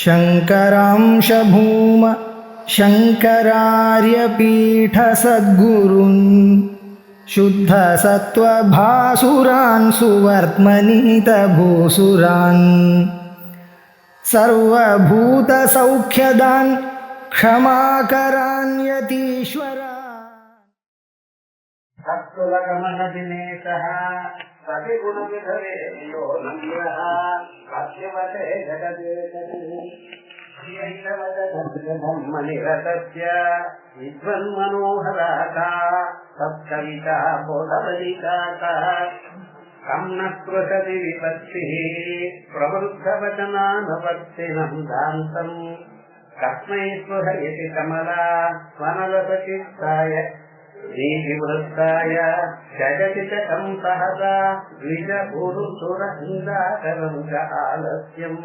शङ्करांश भूम शङ्करार्यपीठसद्गुरून् शुद्धसत्त्वभासुरान् सुवर्त्मनीतभूसुरान् सर्वभूतसौख्यदान् क्षमाकरान् यतीश्वरान् सत्कुलगमनदिनेशः सतिगुणविधवे यो नन्द्यः कस्यवते जगदेकमनिरतस्य विद्वन्मनोहराका सत्कविता बोधवलिकाका कं न स्पृशति विपत्तिः प्रवृद्धवचनानुपत्तिनं दान्तम् कस्मै स्पृहयति कमला वनलसचित्ताय दीर्घवृत्ताय जगति च कं सहसा द्विजपुरुषुरहिन्दाकरं च आलस्यम्।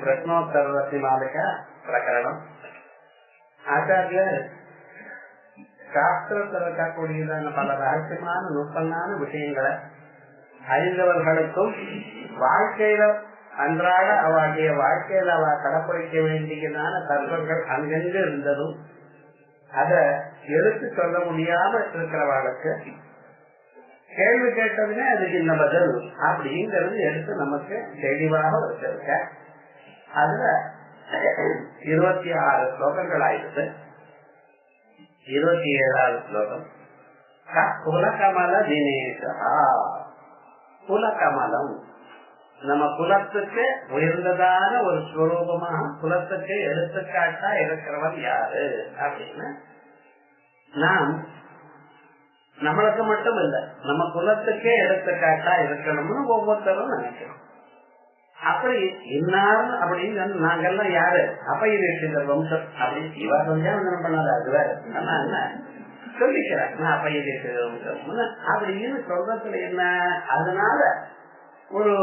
प्रश्नोत्तररत्नमालिका प्रकरणम् आचार्य சாஸ்திரத்தில் இருக்கக்கூடியதான பல ரகசியமான நுட்பமான விஷயங்களை அறிந்தவர்களுக்கும் வாழ்க்கையில அன்றாட அவளுடைய வாழ்க்கையில அவ கடைப்பிடிக்க வேண்டியதான தர்மங்கள் அங்கெங்க இருந்ததும் அதை எடுத்து சொல்ல முடியாம இருக்கிறவர்களுக்கு கேள்வி கேட்டதுமே அதுக்கு இந்த பதில் அப்படிங்கிறது எடுத்து நமக்கு தெளிவாக வச்சிருக்க. அதுல 26 ஸ்லோகங்கள் ஆயிடுது. 27வது ஸ்லோகம் குலகமல தினேசா. குலகமலம் நம்ம குலத்துக்கு உயர்ந்ததான ஒரு ஸ்வரூபமாக குலத்துக்கு எடுத்துக்காட்டா இருக்கிறவன் யாரு அப்படின்னு நாம் நம்மளுக்கு மட்டும் இல்ல நம்ம குலத்துக்கே எடுத்துக்காட்டா இருக்கணும்னு ஒவ்வொருத்தரும் நினைக்கிறோம். அப்படி இன்னாரும் அப்படின்னு நாங்கெல்லாம் யாரு அப்பையதேசிகர் வம்சம் அப்படின்னு இவா சந்தியாவந்தனம் பண்ணாத அது வேற என்ன சொல்லிக்கிறார் நான் அப்பையதேசிகர் வம்சம் அப்படின்னு சொல்றதுல என்ன அதனால ஒரு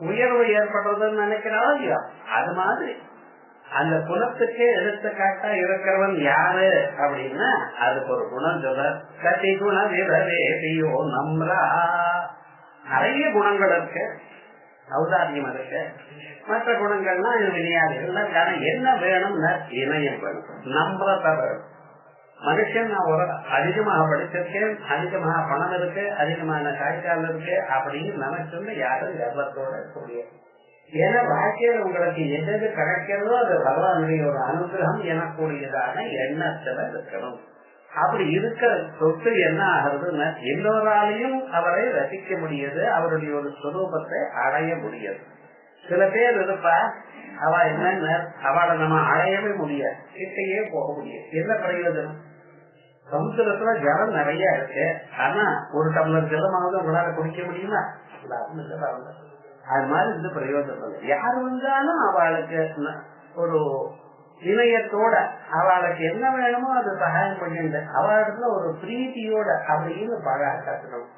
உயர்வு ஏற்படுறதுன்னு நினைக்கிறாலும் இல்லையா அது மாதிரி அந்த குலத்துக்கே எடுத்துக்காட்டா இருக்கிறவன் யாரு அப்படின்னா அதுக்கு ஒரு குணம் சொல்ற கதி குண விரவேதியோ நம்ரா. நிறைய குணங்கள் இருக்கு, ஔதாரியம் இருக்கு, மற்ற குணங்கள்லாம் வினையாதிகள். என்ன வேணும்னா இணையம் வேணும், நம்புறத வேணும். மனுஷன் நான் ஒரு அதிகமாக படிச்சிருக்கேன், அதிகமாக பணம் இருக்கு, அதிகமான காய்ச்சால் இருக்கு அப்படின்னு நினைச்சுன்னு யாரும் கர்வத்தோட கூடிய. ஏன்னா வாழ்க்கையில் உங்களுக்கு எது கிடைக்கிறதோ அது பகவானுடைய ஒரு அனுகிரகம் எனக்கூடியதான எண்ணத்துல இருக்கணும். அப்படி இருக்கிற சொத்து என்ன ஆகுறதுன்னா எல்லோராலையும் அவரை ரசிக்க முடியாது, அவருடைய ஒரு சுரூபத்தை அடைய முடியாது. சில பேர் இருப்பா அவ என்ன அவளை நம்ம அடையவே முடியாது, கிட்டையே போக முடியாது. என்ன பிரயோஜனம்? சமுத்திரத்துல ஜலம் நிறைய இருக்கு, ஆனா ஒரு டம்ளர் ஜலமாவது உங்களால குடிக்க முடியுமா? அது மாதிரி இந்த பிரயோஜனம் யாரு வந்தாலும் அவளுக்கு ஒரு இணையத்தோட அவளுக்கு என்ன வேணுமோ அது சகாயம் பண்ணிட்டு அவளிடத்துல ஒரு பிரீத்தியோட அப்படின்னு பழக கட்டணும்.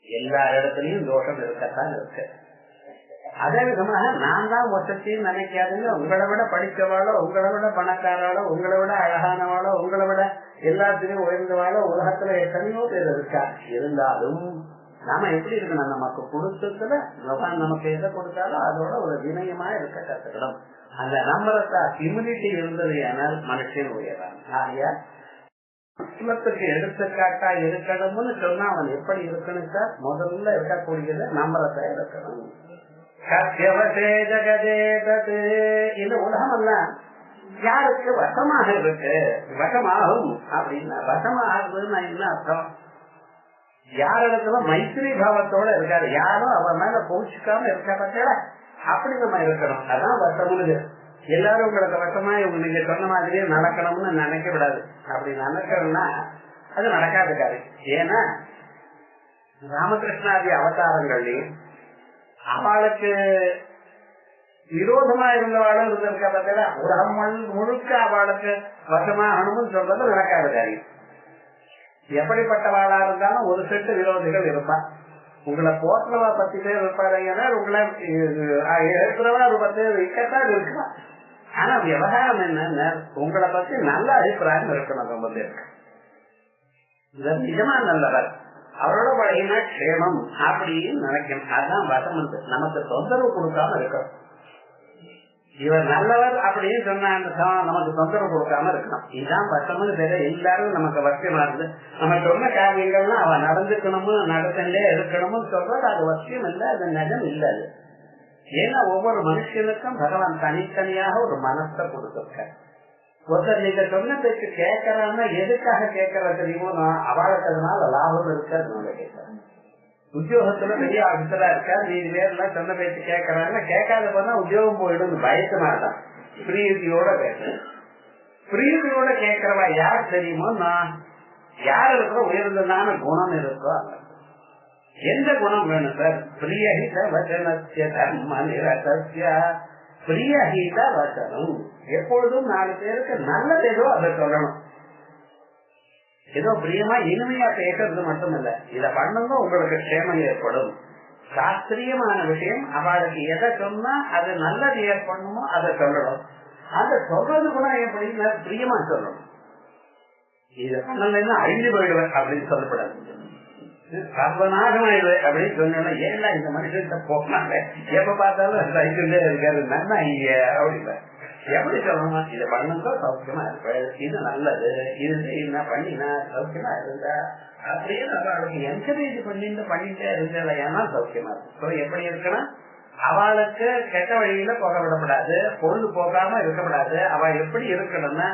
எல்லா இடத்துலயும் தோஷம் இருக்கத்தான் இருக்கு. அதே விதமாக நான் தான் மொத்தத்தையும் நினைக்காதுங்க. உங்களை விட படிச்சவாளோ, உங்களை விட பணக்காராளோ, உங்களை விட அழகானவாளோ, உங்களை விட எல்லாத்திலையும் உயர்ந்தவாளோ உலகத்துல எத்தனையோ பேர் இருக்கா. இருந்தாலும் நாம எப்படி இருக்கணும், நமக்கு கொடுத்ததுல நமக்கு எதை கொடுத்தாலும் அதோட ஒரு வினயமா இருக்க கத்துக்கணும். அந்த நம்பரத்தா ஹியூமிலிட்டி இருந்தது ஆனால் மனுஷன் உயரான். ஆகையா குலத்துக்கு எடுத்துக்காட்டா இருக்கணும்னு சொன்னா அவன் எப்படி இருக்கணும் சார்? முதல்ல இருக்கக்கூடியது நம்பரத்தா இருக்கணும். இந்த உலகம் எல்லாம் யாருக்கு வசமாக இருக்கு, வசமாகும் அப்படின்னா வசமாகுதுன்னா என்ன அர்த்தம்? யாரிடத்துல மைத்திரி பாவத்தோட இருக்காரு, யாரும் அவன் மேல போச்சுக்காம இருக்க பத்தியா அப்படி நம்ம இருக்கணும். அதான் வசமுன்னு. எல்லாரும் உங்களுக்கு வசமா நீங்க சொன்ன மாதிரியே நடக்கணும்னு நினைக்க விடாது. அப்படி நினைக்கணும்னா அது நடக்காதுக்காரு. ஏன்னா ராமகிருஷ்ணாதி அவதாரங்கள்லயும் அவளுக்கு விரோதமா இருந்தவாளும் இருந்திருக்க பத்தியா உலகம் முழுக்க அவளுக்கு வசமாகணும்னு சொல்றது நடக்காது காரியம். எப்படிப்பட்டவாளா இருந்தாலும் ஒரு செட்டு விரோதிகள் இருப்பா. உங்களை போற்றவா 10 பேர் இருப்பாருங்கன்னா உங்களை இருக்கிறவா ஒரு 10 பேர் இருக்கத்தான் இருக்கலாம். ஆனா விவகாரம் என்ன, உங்களை பத்தி நல்ல அபிப்பிராயம் இருக்கணும். ரொம்ப பேருக்கு நிஜமா நல்லவர், அவரோட பழகினா க்ஷேமம் அப்படின்னு நினைக்கணும். அதுதான் வசம். நமக்கு தொந்தரவு கொடுக்காம இருக்கணும். இவர் நல்லவர் அப்படின்னு சொன்னா நமக்கு தொந்தரவு கொடுக்காம இருக்கணும். இதுதான் வசம்னு தெரிய எல்லாரும் நமக்கு வசியமா இருந்து நம்ம சொன்ன காரியங்கள்லாம் அவன் நடந்துக்கணுமோ நடத்தண்டே இருக்கணும்னு சொல்றது அது வசியம் இல்லை, அது நகம் இல்லை. அது ஏன்னா ஒவ்வொரு மனுஷனுக்கும் பகவான் தனித்தனியாக ஒரு மனசை கொடுத்திருக்க. ஒருத்தர் நீங்க சொன்ன பேச்சு கேட்கறான்னா எதுக்காக கேட்கற தெரியுமோ, நான் அவளுக்கு அதனால லாபம் இருக்காது கேட்கறேன். உத்தியோகத்துல பெரிய ஆபீசரா இருக்கா, நீ வேற சொன்ன பேச்சு கேட்கறாங்க, கேட்காத போனா உத்தியோகம் போயிடும் பயத்தினால்தான். பிரீதியோட பேசுறேன். பிரீதியோட கேட்கறவா யார் தெரியுமோ, நான் யார் இருக்கிற உயர்ந்ததான குணம் இருக்கோ எந்த குணம் வேணும் சார்? பிரியஹித வச்சனஸ்ய தர்ம நிரதஸ்ய பிரியஹித வச்சனம். எப்பொழுதும் 4 பேருக்கு நல்லது ஏதோ அதை சொல்லணும். ஏதோ பிரியமா இனிமையா பேசுறது மட்டும் இல்ல, இத பண்ணுங்க உங்களுக்கு க்ஷேமம் ஏற்படும். சாஸ்திரியமான விஷயம். அவளுக்கு எதை சொன்னா அது நல்லது ஏற்படணுமோ அதை சொல்லணும். அதை சொல்றது கூட எப்படின்னா பிரியமா சொல்லணும். இத பண்ணலன்னா அழிஞ்சு போயிடுவேன் அப்படின்னு சொல்லப்படாது. சர்வநாசமாயிடுவேன் அப்படின்னு சொன்னா ஏன்னா இந்த மனுஷன் போனாங்க எப்ப பார்த்தாலும் சைக்கிள்ல இருக்காரு நன்னா இங்க அப்படின்னா எப்படி சொல்லணுமா, இதை பண்ணுங்க சௌக்கியமா இருப்ப, இது நல்லது, இது என்ன பண்ணினா சௌக்கியமா இருந்தா அப்படின்னு அவளுக்கு என்கரேஜ் பண்ணிட்டே இருந்தா ஏன்னா சௌக்கியமா இருக்கும். எப்படி இருக்கணும், அவளுக்கு கெட்ட வழியில போக விடப்படாது, பொழுது போகாம இருக்கக்கூடாது. அவ எப்படி இருக்கணும்னா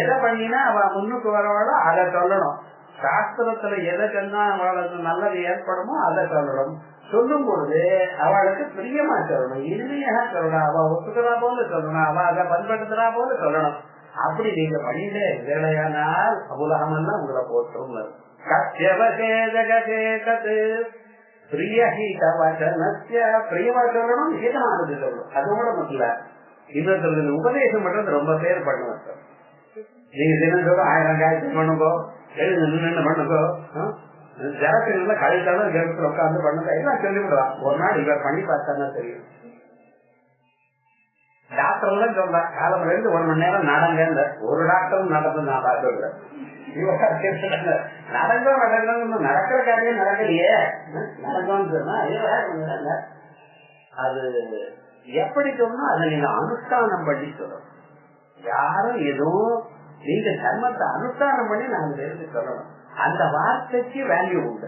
எதை பண்ணினா அவ முன்னுக்கு வரவாளோ அதை சொல்லணும். சாஸ்திரத்துல எதை சொன்னா அவளுக்கு நல்லது ஏற்படுமோ அதை சொல்லணும். சொல்லும் பொழுது அவளுக்கு பிரியமா சொல்லணும், இனிமையாக சொல்லணும், அவ ஒத்துக்கிறா போல சொல்லணும், அவ அதை பண்படுத்துறா போல சொல்லணும். அப்படி நீங்க பண்ணிட்டே வேலையானால் உலகமெல்லாம் உங்களை போற்றும். பிரியமா சொல்லணும், ஹிதமானது சொல்லணும். அதோட மட்டும் இல்ல, இன்னொருத்தருக்கு உபதேசம் பண்றது ரொம்ப பேர் பண்ணுவாங்க. நீங்க தினம் சொல்ல 1000 காய்ச்சி பண்ணுங்கோ, எழுந்து நின்று பண்ணுங்கோ, ஜரத்துல கழித்தாலும் ஜரத்துல உட்காந்து பண்ணுங்க எல்லாம் சொல்லிவிடலாம். ஒரு நாள் இவர் பண்ணி பார்த்தா தெரியும். டாக்டர் எல்லாம் சொல்ற காலம் 1 மணி நேரம் நடங்க. ஒரு டாக்டரும் நடந்து நான் பார்த்து நடங்க நடக்கிற காரியம் நடக்கலையே, நடக்கும்னு சொன்னா அது எப்படி சொன்னா அதை நீங்க அனுஷ்டானம் பண்ணி சொல்லணும். யாரும் எதுவும் நீங்க தர்மத்தை அனுஷ்டானம் பண்ணி 4 பேருக்கு சொல்லணும். அந்த வார்த்தைக்கு வேல்யூ உண்டு.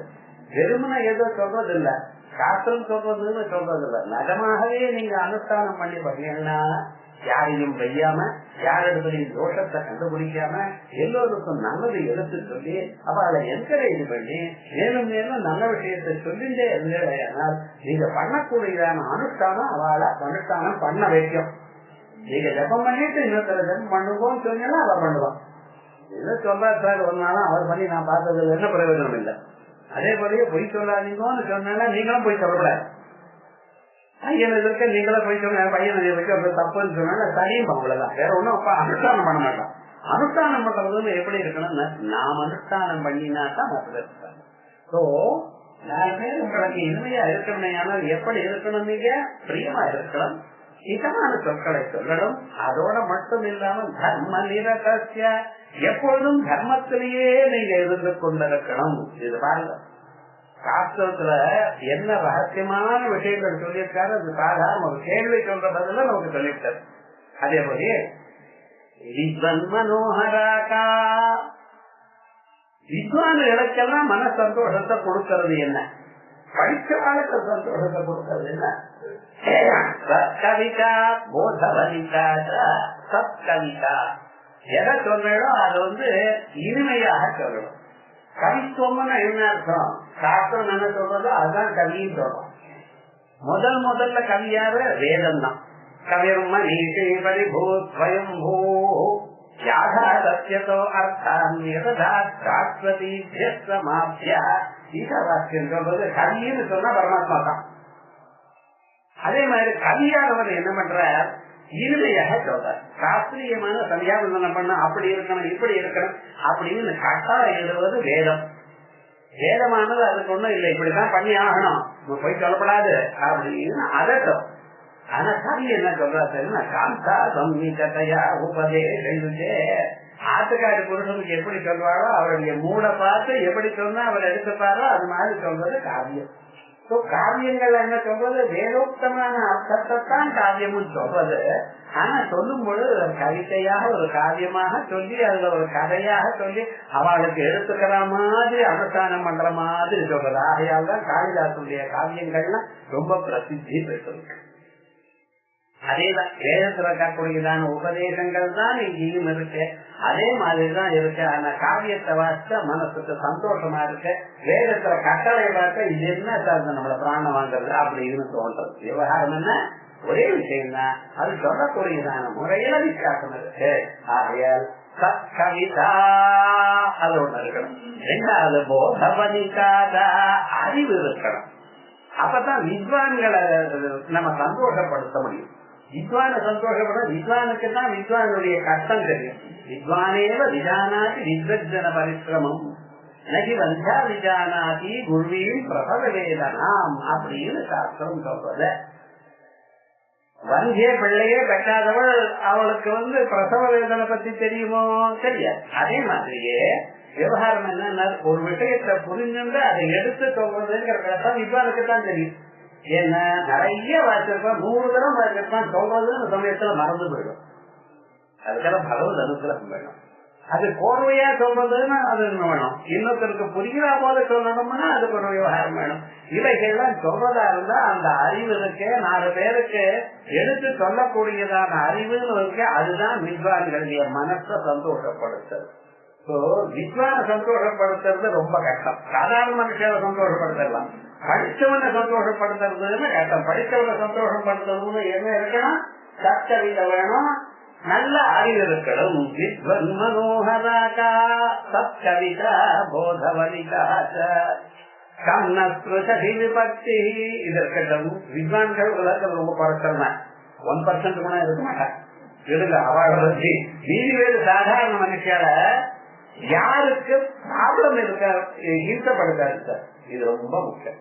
வெறுமனை ஏதோ சொல்றது இல்ல, சாஸ்திரம் சொல்றதுன்னு சொல்றது இல்ல. நிஜமாகவே நீங்க அனுஷ்டானம் பண்ணி பண்ணீங்கன்னா யாரையும் வையாம, யாரிடத்துலையும் தோஷத்தை கண்டுபிடிக்காம, எல்லோருக்கும் நல்லது எடுத்து சொல்லி அவளை என்கரேஜ் பண்ணி மேலும் மேலும் நல்ல விஷயத்தை சொல்லிட்டே இருந்தேனால் நீங்க பண்ணக்கூடியதான அனுஷ்டானம் அவளை அனுஷ்டானம் பண்ண வைக்கும். நீங்க ஜபம் பண்ணிட்டு இன்னொருத்தர ஜபம் பண்ணுவோம்னு சொன்னீங்கன்னா அவ பண்ணுவான். என்ன சொல்றா சார், ஒரு நாளும் அவர் பண்ணி நான் பார்த்ததுல என்ன பிரயோஜனம் இல்லை. அதே போலயே பொய் சொல்லாதீங்கன்னு சொன்னா நீங்களும் போய் சொல்லக்கூடாது. பையன் இருக்க நீங்களும் போய் சொன்ன பையன் வைக்க தப்புன்னு சொன்னா சரியும் அவ்வளவுதான், வேற ஒண்ணும் அப்ப அனுஷ்டானம் பண்ண மாட்டான். அனுஷ்டானம் பண்றதுன்னு எப்படி இருக்கணும்னா நாம் அனுஷ்டானம் பண்ணினா தான் இருக்காங்க. சோ 4 பேர் உங்களுக்கு இனிமையா இருக்கணும். ஆனால் எப்படி இருக்கணும், நீங்க பிரியமா இருக்கணும், இதமான சொற்களை சொல்லணும். அதோட மட்டும் இல்லாமல் தர்ம நிரதஸ்ய எப்பொழுதும் தர்மத்திலேயே நீங்க இருந்து கொண்டிருக்கணும். இது பாருங்க, சாஸ்திரத்துல என்ன ரகசியமான விஷயங்கள் சொல்லியிருக்காரு. அது சாதாரண ஒரு கேள்வி சொல்ற பதில நமக்கு சொல்லியிருக்காரு. அதே போல வித்வன் மனோகராக்கா, வித்வான்களுக்கெல்லாம் மன சந்தோஷத்தை கொடுக்கறது என்ன, படிச்சவாளுக்கு சந்தோஷத்தை கொடுக்கறது என்ன, சத்கவிதா போதவனிதா சத்கவிதா. எதை சொல்றோம் அதை இனிமையாக சொல்லணும். கவித்துவம்னு என்ன அர்த்தம், சாஸ்திரம் என்ன சொல்றதோ அதுதான் கவின்னு சொல்றோம். முதல்ல கவி யாரு, வேதம் தான். கவிர்ம நீதி பரிபூத்வயம்பூ யாதா சத்யதோ அர்த்தம் யதா சாஸ்வதீத்யஸ்தமாப்யா. ஈசாவாக்கியம் சொல்றது கவின்னு சொன்னா பரமாத்மா தான். அதே மாதிரி கவியானவர் என்ன பண்ற, இனிமையாக சொல்றார். சாஸ்திரியமான சந்தியாவந்தனம் பண்ண அப்படி இருக்கணும் இப்படி இருக்கணும் அப்படின்னு கட்டாயம் எழுதுவது வேதம். வேதமானது அதுக்கு ஒண்ணும் இல்லை, இப்படிதான் பண்ணி ஆகணும், போய் சொல்லப்படாது அப்படின்னு அதட்டும். ஆனா கவி என்ன சொல்றாருன்னா காந்தா சம்மிகதையா உபதேசே ஆத்துக்காரி புருஷனுக்கு எப்படி சொல்வாரோ அவருடைய மூட பார்த்து எப்படி சொன்னா அவர் எடுத்துப்பாரோ அது மாதிரி சொல்றது காவியம். காவியங்கள் என்ன சொல்றது, வேதோக்தமான அர்த்தத்தை தான் காவியமும் சொல்றது. ஆனா சொல்லும் பொழுது ஒரு கவிதையாக ஒரு காவியமாக சொல்லி அதுல ஒரு கதையாக சொல்லி அவளுக்கு எடுத்துக்கிற மாதிரி அனுஷ்டானம் பண்ற மாதிரி சொல்றது. ஆகையால் தான் காளிதாசனுடைய காவியங்கள்லாம் ரொம்ப பிரசித்தி பெற்றிருக்கு. அதேதான் வேதத்துல இருக்கக்கூடியதான உபதேசங்கள் தான் இங்கேயும் இருக்கு, அதே மாதிரிதான் இருக்கு. ஆனா காவியத்தை வாசிச்சா மனசுக்கு சந்தோஷமா இருக்கு. வேதத்துல கட்டளை பார்த்தா இது என்ன சார் நம்மள பிராணம் வாங்குறது அப்படின்னு தோன்றது. விவகாரம் என்ன, ஒரே விஷயம் தான், அது சொல்லக்கூடியதான முறையில வித்தியாசம் இருக்கு. ஆகையால் கவிதா அது ஒண்ணு இருக்கணும். ரெண்டாவது போதவனிக்காத அறிவு இருக்கணும். அப்பதான் வித்வான்களை நம்ம சந்தோஷப்படுத்த முடியும். வித்வான சந்தோஷப்பட வித்வானுக்கு தான் வித்வானுடைய கஷ்டம் தெரியும். வித்வானேவ விஜானாதி வித்வஜன பரிசிரமம் நகி வந்தா விஜானாதி குருவியும் பிரபல வேதனாம் அப்படின்னு சாஸ்திரம் சொல்றது. வந்திய பிள்ளையே பெற்றாதவள் அவளுக்கு பிரசவ வேதனை பத்தி தெரியுமோ, தெரியாது. அதே மாதிரியே விவகாரம் என்ன, ஒரு விஷயத்தை புரிஞ்சுட்டு அதை எடுத்து சொல்றதுங்கிற கஷ்டம் வித்வானுக்கு தான் தெரியும். ஏன்னா நிறைய வாசிருப்பான், 100 தரம் வாசிருப்பான், சொல்றதுன்னு சமயத்துல மறந்து போயிடும். அதுக்கெல்லாம் பகவத் அனுகிரகம் வேணும். அது கோர்வையா சொல்றதுன்னா அது வேணும், இன்னொருத்தருக்கு புரிகிறா போல சொல்லணும்னா அதுக்கு ஒரு விவகாரம் வேணும். இவைகள்லாம் சொல்றதா இருந்தா அந்த அறிவு இருக்கு, 4 பேருக்கு எடுத்து சொல்லக்கூடியதான அறிவுன்னு இருக்கு. அதுதான் வித்வான்களுடைய மனசை சந்தோஷப்படுத்துறது. வித்வான சந்தோஷப்படுத்துறது ரொம்ப கஷ்டம். சாதாரண மனுஷனை சந்தோஷப்படுத்தலாம், படிச்சவனை சந்தோஷப்படுத்துறதுன்னு கஷ்டம். படிச்சவனை சந்தோஷப்படுத்துறதுன்னு என்ன இருக்கணும், சத்தவித வேணும், நல்ல அறிவு இருக்கணும். வித்வன் மனோகராகா சத்கவிதா போதவனிகா கண்ணஸ்ருதி விபக்தி இது இருக்கட்டும். வித்வான்கள் உலகத்தில் ரொம்ப குறைச்சல் தான், 1% கூட இருக்க மாட்டாங்க. எடுங்க அவளை மீதி வேறு சாதாரண மனுஷால யாருக்கு ப்ராப்ளம் இருக்க ஈர்க்கப்படுத்தாரு சார். இது ரொம்ப முக்கியம்.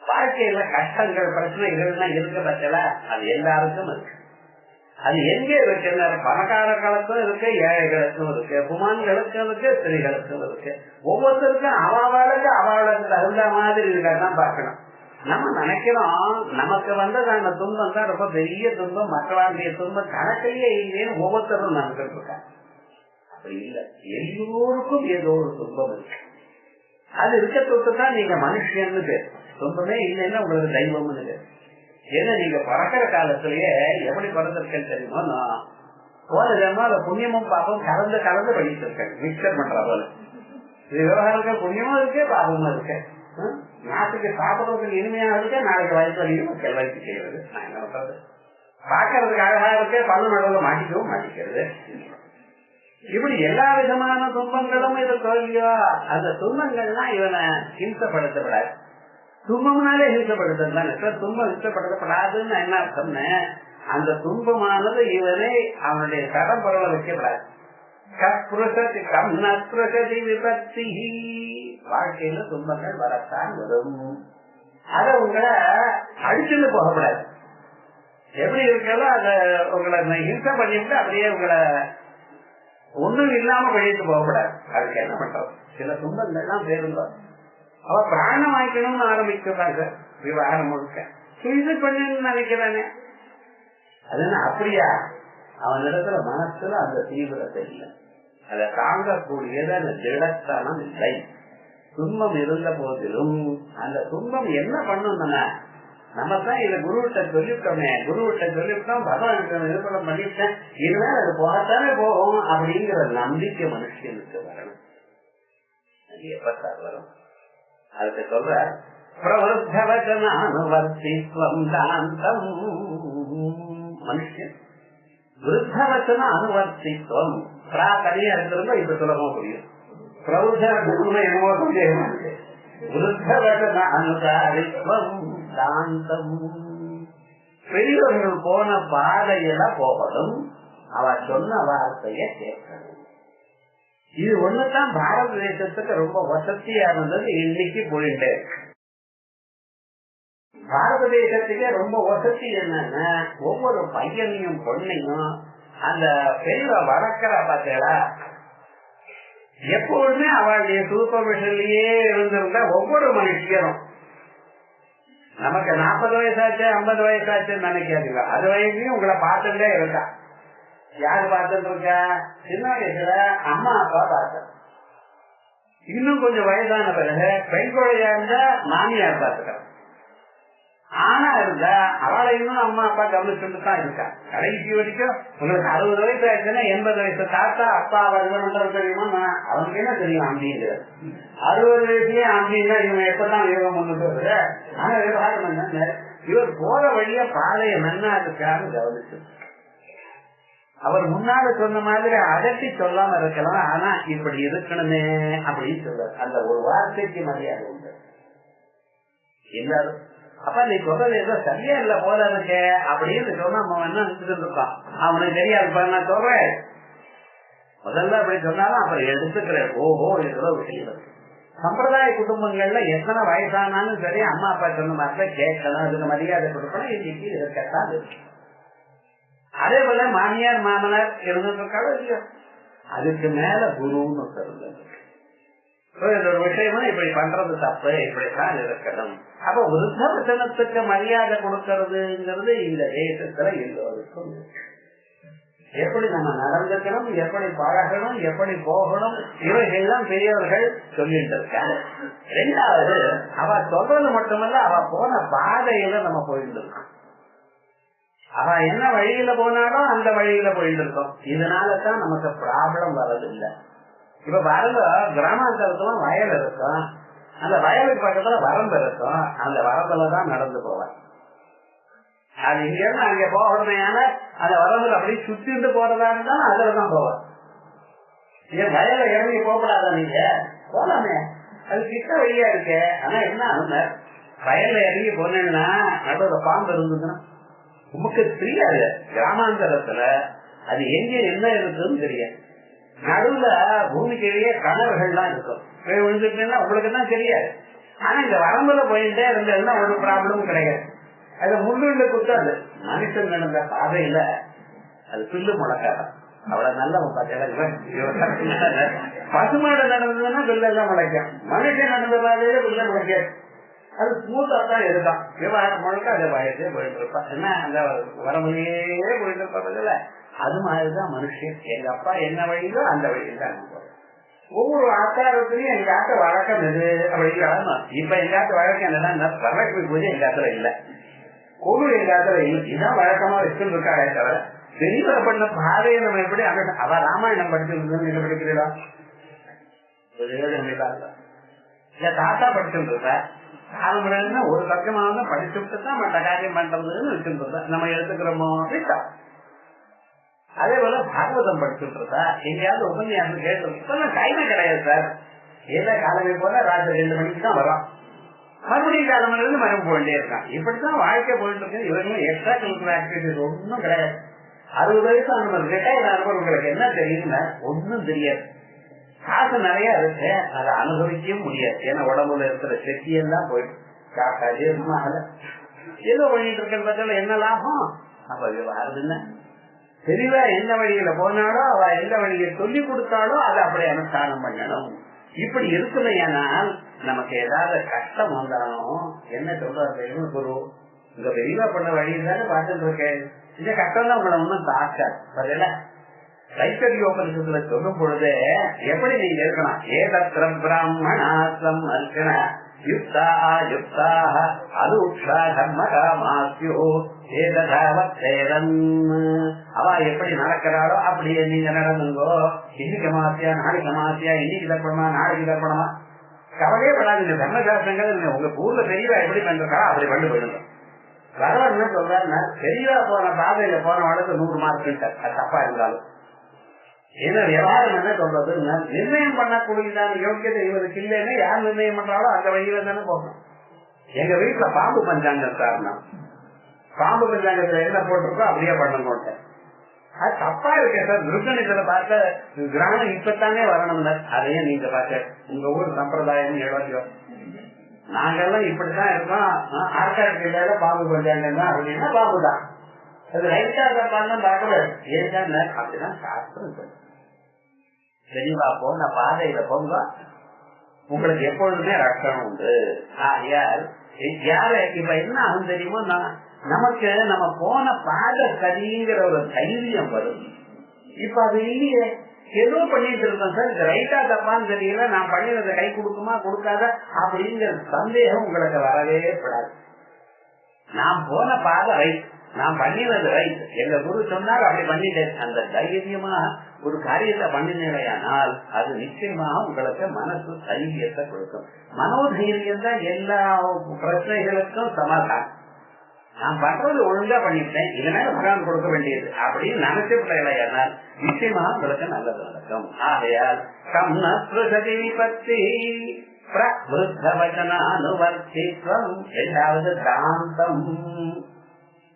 வாழ்க்கையில கஷ்டங்கள் பிரச்சனைகள் இருக்க பட்சல அது எல்லாருக்கும் இருக்கு. அது எங்கே இருக்கு, பணக்காரர்களுக்கும் இருக்கு, ஏழைகளுக்கும் இருக்கு, புமான்களுக்கும் இருக்கு, ஸ்திரீகளுக்கும் இருக்கு. ஒவ்வொருத்தருக்கும் அவளுக்கு தகுந்த மாதிரி இருக்கதான் பார்க்கணும். நம்ம நினைக்கிறோம் நமக்கு வந்ததான துன்பம் தான் ரொம்ப பெரிய துன்பம், மற்றவாண்டிய துன்பம் கணக்கிலேயே இல்லைன்னு ஒவ்வொருத்தரும் நினைக்கிட்டு இருக்காங்க. அப்படி இல்லை, எல்லோருக்கும் ஏதோ ஒரு துன்பம் இருக்கு. அது இருக்க தொட்டுதான் நீங்க மனுஷன்னு பேர். துன்பமே இல்லைன்னா உங்களுக்கு தெய்வம்னு பேர். ஏன்னா நீங்க பிறக்கிற காலத்திலேயே எப்படி பிறந்திருக்கேன்னு தெரியுமோ, நான் போன ஜென்மா அதை புண்ணியமும் பாப்பம் கலந்து படிச்சுட்டு இருக்கேன், மிக்சர் பண்ற போல. இது விவகாரங்கள் புண்ணியமும் இருக்கு, பாவமும் இருக்கு. நாட்டுக்கு சாப்பிடுறதுக்கு இனிமையாக இருக்கு, நாளைக்கு வயசு வரைக்கும் செலவழித்து செய்யறது. நான் என்ன பண்றது, பாக்கிறதுக்கு அழகா இருக்கு, பல்லு நடுவில் மாட்டிக்கவும் மாட்டிக்கிறது. இப்படி எல்லா விதமான துன்பங்களும் இது தோல்வியோ, அந்த துன்பங்கள்லாம் இவனை ஹிம்சப்படுத்தப்படாது. துன்பம்னாலே ஹிம்சப்படுத்தான். துன்பம் ஹிம்சப்படுத்தப்படாதுன்னு என்ன அர்த்தம்னு, அந்த துன்பமானது இவனை அவனுடைய தரம் பொருளை வைக்கப்படாது. விபத்தி வாழ்க்கையில துன்பங்கள் வரத்தான் வரும். அத உங்களை அடிச்சுட்டு போகப்படாது. எப்படி இருக்கோ அத உங்களை ஹிம்சை பண்ணிட்டு அப்படியே உங்களை ஒண்ணும் இல்லாம வெளியிட்டு போகக்கூடாது. அதுக்கு என்ன பண்றது, சில துன்பங்கள்லாம் பேருந்தோம். அவ பிராணம் வாய்க்கணும்னு ஆரம்பிக்கிறாங்க விவகாரம் முழுக்க. சூசைட் பண்ணணும்னு நினைக்கிறானே, அது என்ன அப்படியா? அவன் இடத்துல மனசுல அந்த தீவிரத்தை இல்லை, அதை தாங்கக்கூடியது அந்த திடத்தனம் இல்லை. துன்பம் இருந்த போதிலும் அந்த துன்பம் என்ன பண்ணும்னா, நம்ம தான் இதை குருவிட்ட சொல்லிவிட்டோமே, குருவிட்ட சொல்லிவிட்டோம், பகவான் நிரூபணம் பண்ணிவிட்டேன், இனிமேல் அது போகத்தானே போகும் அப்படிங்கிற நம்பிக்கை மனுஷனுக்கு வரணும். அது எப்பத்தான் வரும்? அதுக்கு சொல்ற பிரவருத்தவச்சனானுவர்த்தித்வம் தாந்தம். மனுஷன் விருத்தவச்சன அனுவர்த்தித்வம் தனியா இருந்திருந்தா இப்ப சுலபமா புரியும். பிரவுத்தவச்சன என்னவோ சந்தேகமா இருக்கு. விருத்தவச்சன அனுதாரித்வம் தாந்தம். பெரியவர்கள் போன பாதையில போகணும், அவ சொன்ன வார்த்தைய கேட்கணும். இது ஒண்ணுதான் பாரத தேசத்துக்கு ரொம்ப வசதியா இருந்தது, இன்னைக்கு போயிட்டே இருக்கு. பாரத தேசத்துக்கே ரொம்ப வசதி என்னன்னா, ஒவ்வொரு பையனையும் பொண்ணையும் அந்த பெரியவ வளர்க்கிறா பார்த்தீங்களா, எப்பொழுதுமே அவளுடைய சூப்பர்விஷன்லயே இருந்திருந்தா ஒவ்வொரு மனுஷியரும் நமக்கு 40 வயசாச்சு 50 வயசாச்சுன்னு நினைக்காதீங்க. அது வயசுலயும் உங்களை பார்த்துட்டே இருக்கா. யாரு பார்த்துட்டு இருக்கா? சின்ன வயசுல அம்மா அப்பா பார்த்த, இன்னும் கொஞ்சம் வயதான பிறகு பெண் குழந்தையா இருந்தா மாமியார் பார்த்துக்கிறேன், ஆனா இருந்தா அவளை இன்னும் அம்மா அப்பா கவனிச்சுட்டு தான் இருக்கா. கடைசி வரைக்கும் உங்களுக்கு 60 வயசு ஆச்சுன்னா 80 வயசு தாத்தா அப்பா வருவன் தெரியுமா? அவனுக்கு என்ன தெரியும் அப்படின்னு 60 வயசுலயே அப்படின்னா இவங்க எப்பதான் யோகம் முன்னுட்டு வருது. ஆனா விவகாரம் என்ன, இவர் போற வழியா பாதைய நன்னா இருக்கான்னு கவனிச்சு அவர் முன்னால சொன்ன மாதிரி அகற்றி சொல்லாம இருக்கலாம், ஆனா இப்படி இருக்கணுமே அப்படின்னு சொல்றாரு. அந்த ஒரு வார்த்தைக்கு மரியாதை உண்டு எல்லாரும். அப்ப நீ சொல்றது ஏதோ சரியா இல்ல போல இருக்கே அப்படின்னு சொன்னா அவன் என்ன நினைச்சிட்டு இருக்கான், அவனுக்கு தெரியாது. நான் சொல்றேன் முதல்ல அப்படி சொன்னாலும் அப்புறம் எடுத்துக்கிறேன். ஓஹோ ஏதோ விஷயம் இருக்கு. சம்பிரதாய குடும்பங்கள்ல எத்தனை வயசானாலும் சரி அம்மா அப்பா சொன்ன மாதிரி கேட்கணும், அதுக்கு மரியாதை கொடுக்கணும். இன்னைக்கு இருக்கத்தான் இருக்கு. அதே போல மாமியார் மாமனார் இருந்துட்டு இருக்காலும் இல்லையோ, அதுக்கு மேல குருன்னு சொல்றது. ஒரு விஷயமா இப்படி பண்றது தப்பு, இப்படித்தான் இருக்கணும். அப்ப விருத்தவச்சனத்துக்கு மரியாதை கொடுக்கறதுங்கிறது இந்த தேசத்துல எல்லோருக்கும் எப்படி நம்ம நடந்துக்கணும், எப்படி பழகணும், எப்படி போகணும், இவைகள்லாம் பெரியவர்கள் சொல்லிட்டு இருக்காங்க. ரெண்டாவது, அவ சொல்றது மட்டுமல்ல, அவ போன பாதையில நம்ம போயிட்டு இருக்கோம். அவ என்ன வழியில போனாலும் அந்த வழியில போயிட்டு இருக்கோம். இதனாலதான் நமக்கு ப்ராப்ளம் வர்றதில்லை. இப்ப பாருங்க, கிராமாந்தரத்துல வயல் இருக்கும், அந்த வயலுக்கு பக்கத்துல வரம்பு இருக்கும், அந்த வரம்புலதான் நடந்து போவார். அது இங்க இருந்து அங்க போகணுமையான அந்த வரம்புல அப்படியே சுத்திட்டு போறதா இருந்தாலும் அதுலதான் போவார். ஏன் வயல இறங்கி போகக்கூடாதா? நீங்க போலாமே, அது கிட்ட வழியா இருக்கு. ஆனா என்ன ஆகுங்க, வயல்ல இறங்கி போனேன்னா நடுவுல பாம்பு இருந்ததுன்னா உமக்கு தெரியாது. கிராமாந்தரத்துல அது எங்க என்ன இருக்குன்னு தெரியாது. நடுவுல பூமிக்கிலேயே கணவர்கள்லாம் இருக்கும், விழுந்துட்டீங்கன்னா உங்களுக்கு தான் தெரியாது. ஆனா இந்த வரம்புல போயிட்டே இருந்ததுன்னா ஒரு ப்ராப்ளமும் கிடையாது. அது முள்ளுள்ள குத்தாது. மனுஷன் நடந்த பாதையில அது பில்லு முளைக்காதான். அவ்வளவு நல்ல பசுமாடு நடந்ததுன்னா பில்லெல்லாம் முளைக்கும். மனுஷன் நடந்த பாதையில பில்ல முளைக்காது. அது ஸ்மூத்தா தான் இருக்கான். விவகாரம் முழுக்க அதை வயசே போயிட்டு இருப்பான். என்ன அந்த வரம்புலயே போயிட்டு இருப்பதில்ல. அது மாதிரிதான் மனுஷன். எங்க அப்பா என்ன வழியிலோ அந்த வழியில் தான் ஒவ்வொரு ஆச்சாரத்திலையும் எங்க ஆட்ட வழக்கம் எது அப்படின்னு. இப்ப எங்க ஆட்ட வழக்கம் என்னன்னா, வரலட்சுமி பூஜை எங்க ஆத்துல இல்ல, கொடு எங்க ஆத்துல இல்லை. இதுதான் வழக்கமா வச்சுட்டு இருக்காளே தவிர பெரியவர பண்ண பாதையை நம்ம எப்படி அவ ராமாயணம் படிச்சிருந்தோம். நீங்க படிக்கிறீங்களா? இல்ல தாத்தா படிச்சுட்டு இருக்க காலமுறைன்னா ஒரு பக்கமாக படிச்சுட்டு தான் மற்ற காரியம் பண்றதுன்னு வச்சுட்டு நம்ம எடுத்துக்கிறோமோ. அதே போல பாகவதம் படிச்சுட்டு இருக்கா, எங்கேயாவது உபன்யாசம் கேட்டு டைமே கிடையாது சார். ஏதா காலமே போல ராத்திரி 2 மணிக்கு தான் வரும், மறுபடியும் காலமணில இருந்து மறுபடியும் போயிட்டே இருக்கான். இப்படித்தான் வாழ்க்கை போயிட்டு இருக்கு. இவங்களும் எக்ஸ்ட்ரா கரிக்குலர் ஆக்டிவிட்டிஸ் ஒன்னும் கிடையாது. 60 வயசு அந்த ரிட்டையர் ஆனவர் உங்களுக்கு என்ன தெரியும்னா ஒன்னும் தெரியாது. காசு நிறைய இருக்கு, அதை அனுபவிக்கவும் முடியாது. ஏன்னா உடம்புல இருக்கிற சக்தியெல்லாம் போயிட்டு காக்காது ஏதோ பண்ணிட்டு இருக்கிற என்ன லாபம்? அப்ப அது என்ன தெளிவா எந்த வழியில போனாலோ அவ எந்த வழியை சொல்லி கொடுத்தாலோ அதை அப்படி அனுஷ்டானம் பண்ணணும். இப்படி இருக்கலையானால் நமக்கு ஏதாவது கஷ்டம் வந்தாலும் என்ன சொல்றாரு குரு, இந்த பெரியவா பண்ண வழியில் தானே பார்த்துட்டு இருக்கேன், இந்த கஷ்டம் தான் உங்களை ஒன்னும் தாக்காது. பதில தைத்தரியோபனிஷத்துல சொல்லும் பொழுது எப்படி நீங்க இருக்கணும், ஏதத்திரம் பிராமணாத்திரம் அர்ச்சன யுக்தா யுக்தாக அலூக்ஷா கர்மகாமாஸ்யோ ஏதாவத்தேதன். அவ எப்படி நடக்கிறாளோ அப்படியே நீங்க நடந்துங்கோ. இன்னைக்கு அமாவாசையா நாளைக்கு அமாவாசையா, இன்னைக்கு தர்ப்பணமா நாளைக்கு தர்ப்பணமா கவலையே படாதீங்க. தர்மசாஸ்திரங்கள் உங்க ஊர்ல பெரியவா எப்படி பண்றா அப்படி பண்ணி போயிடுங்க. பகவான் என்ன சொல்றாருன்னா, பெரியவா போன பாதையில போன வழக்கு 100 மார்க் அது தப்பா இருந்தாலும். ஏன்னா விவகாரம் என்ன சொல்றது, நிர்ணயம் பண்ணக்கூடியதான யோக்கியதை இவருக்கு இல்லைன்னு யார் நிர்ணயம் பண்றாலோ அந்த வழியில தானே போகணும். எங்க வீட்டுல பாம்பு பஞ்சாங்கம் சார்னா, பாம்பு பஞ்சாங்கத்துல என்ன போட்டிருக்கோ அப்படியே பண்ண அது தப்பா இருக்கே சார். துர்கணித்துல பார்த்த கிராமம் இப்பத்தானே வரணும்ல, அதையே நீங்க பார்க்க உங்க ஊர் சம்பிரதாயம் எவ்வளோ நாங்கெல்லாம் இப்படித்தான் இருக்கோம். ஆர்காட்டில பாம்பு பஞ்சாங்கம் தான் அப்படின்னா பாம்பு தான். அது ரைட்டா தப்பான்னு பார்க்கக்கூடாது. ஏன்னா அப்படிதான் சாஸ்திரம் சொல்லு. தெளிவா போன பாதையில போங்க, உங்களுக்கு எப்பொழுதுமே ரட்சணம் உண்டு. யார் இப்ப என்ன ஆகும் தெரியுமோ, நமக்கு நம்ம போன பாதை சரிங்கிற ஒரு தைரியம் வரும். இப்ப அது இல்லையே, ஏதோ பண்ணிட்டு இருக்கோம் சார், இது ரைட்டா தப்பான்னு தெரியல, நான் பண்ணினதை கை கொடுக்குமா கொடுக்காத அப்படிங்கிற சந்தேகம் உங்களுக்கு வரவே படாது. நான் போன பாதை ரைட், நான் பண்ணினது ரைட், எங்க குரு சொன்னார் அப்படி பண்ணிட்டேன், அந்த தைரியமா ஒரு காரியத்தை பண்ணினேனால் அது நிச்சயமா உங்களுக்கு மனசு தைரியத்தை கொடுக்கும். மனோதைரியம் தான் எல்லா பிரச்சனைகளுக்கும் சமாதானம். நான் பண்றது ஒழுங்கா பண்ணிட்டேன், இதனால பகவான் கொடுக்க வேண்டியது அப்படின்னு நினைச்சுட்டால் நிச்சயமா உங்களுக்கு நல்லது நடக்கும். ஆகையால் கம்னி பத்தி பிரவச்சனானுவர்த்தித்வம், இரண்டாவது தாந்தம்,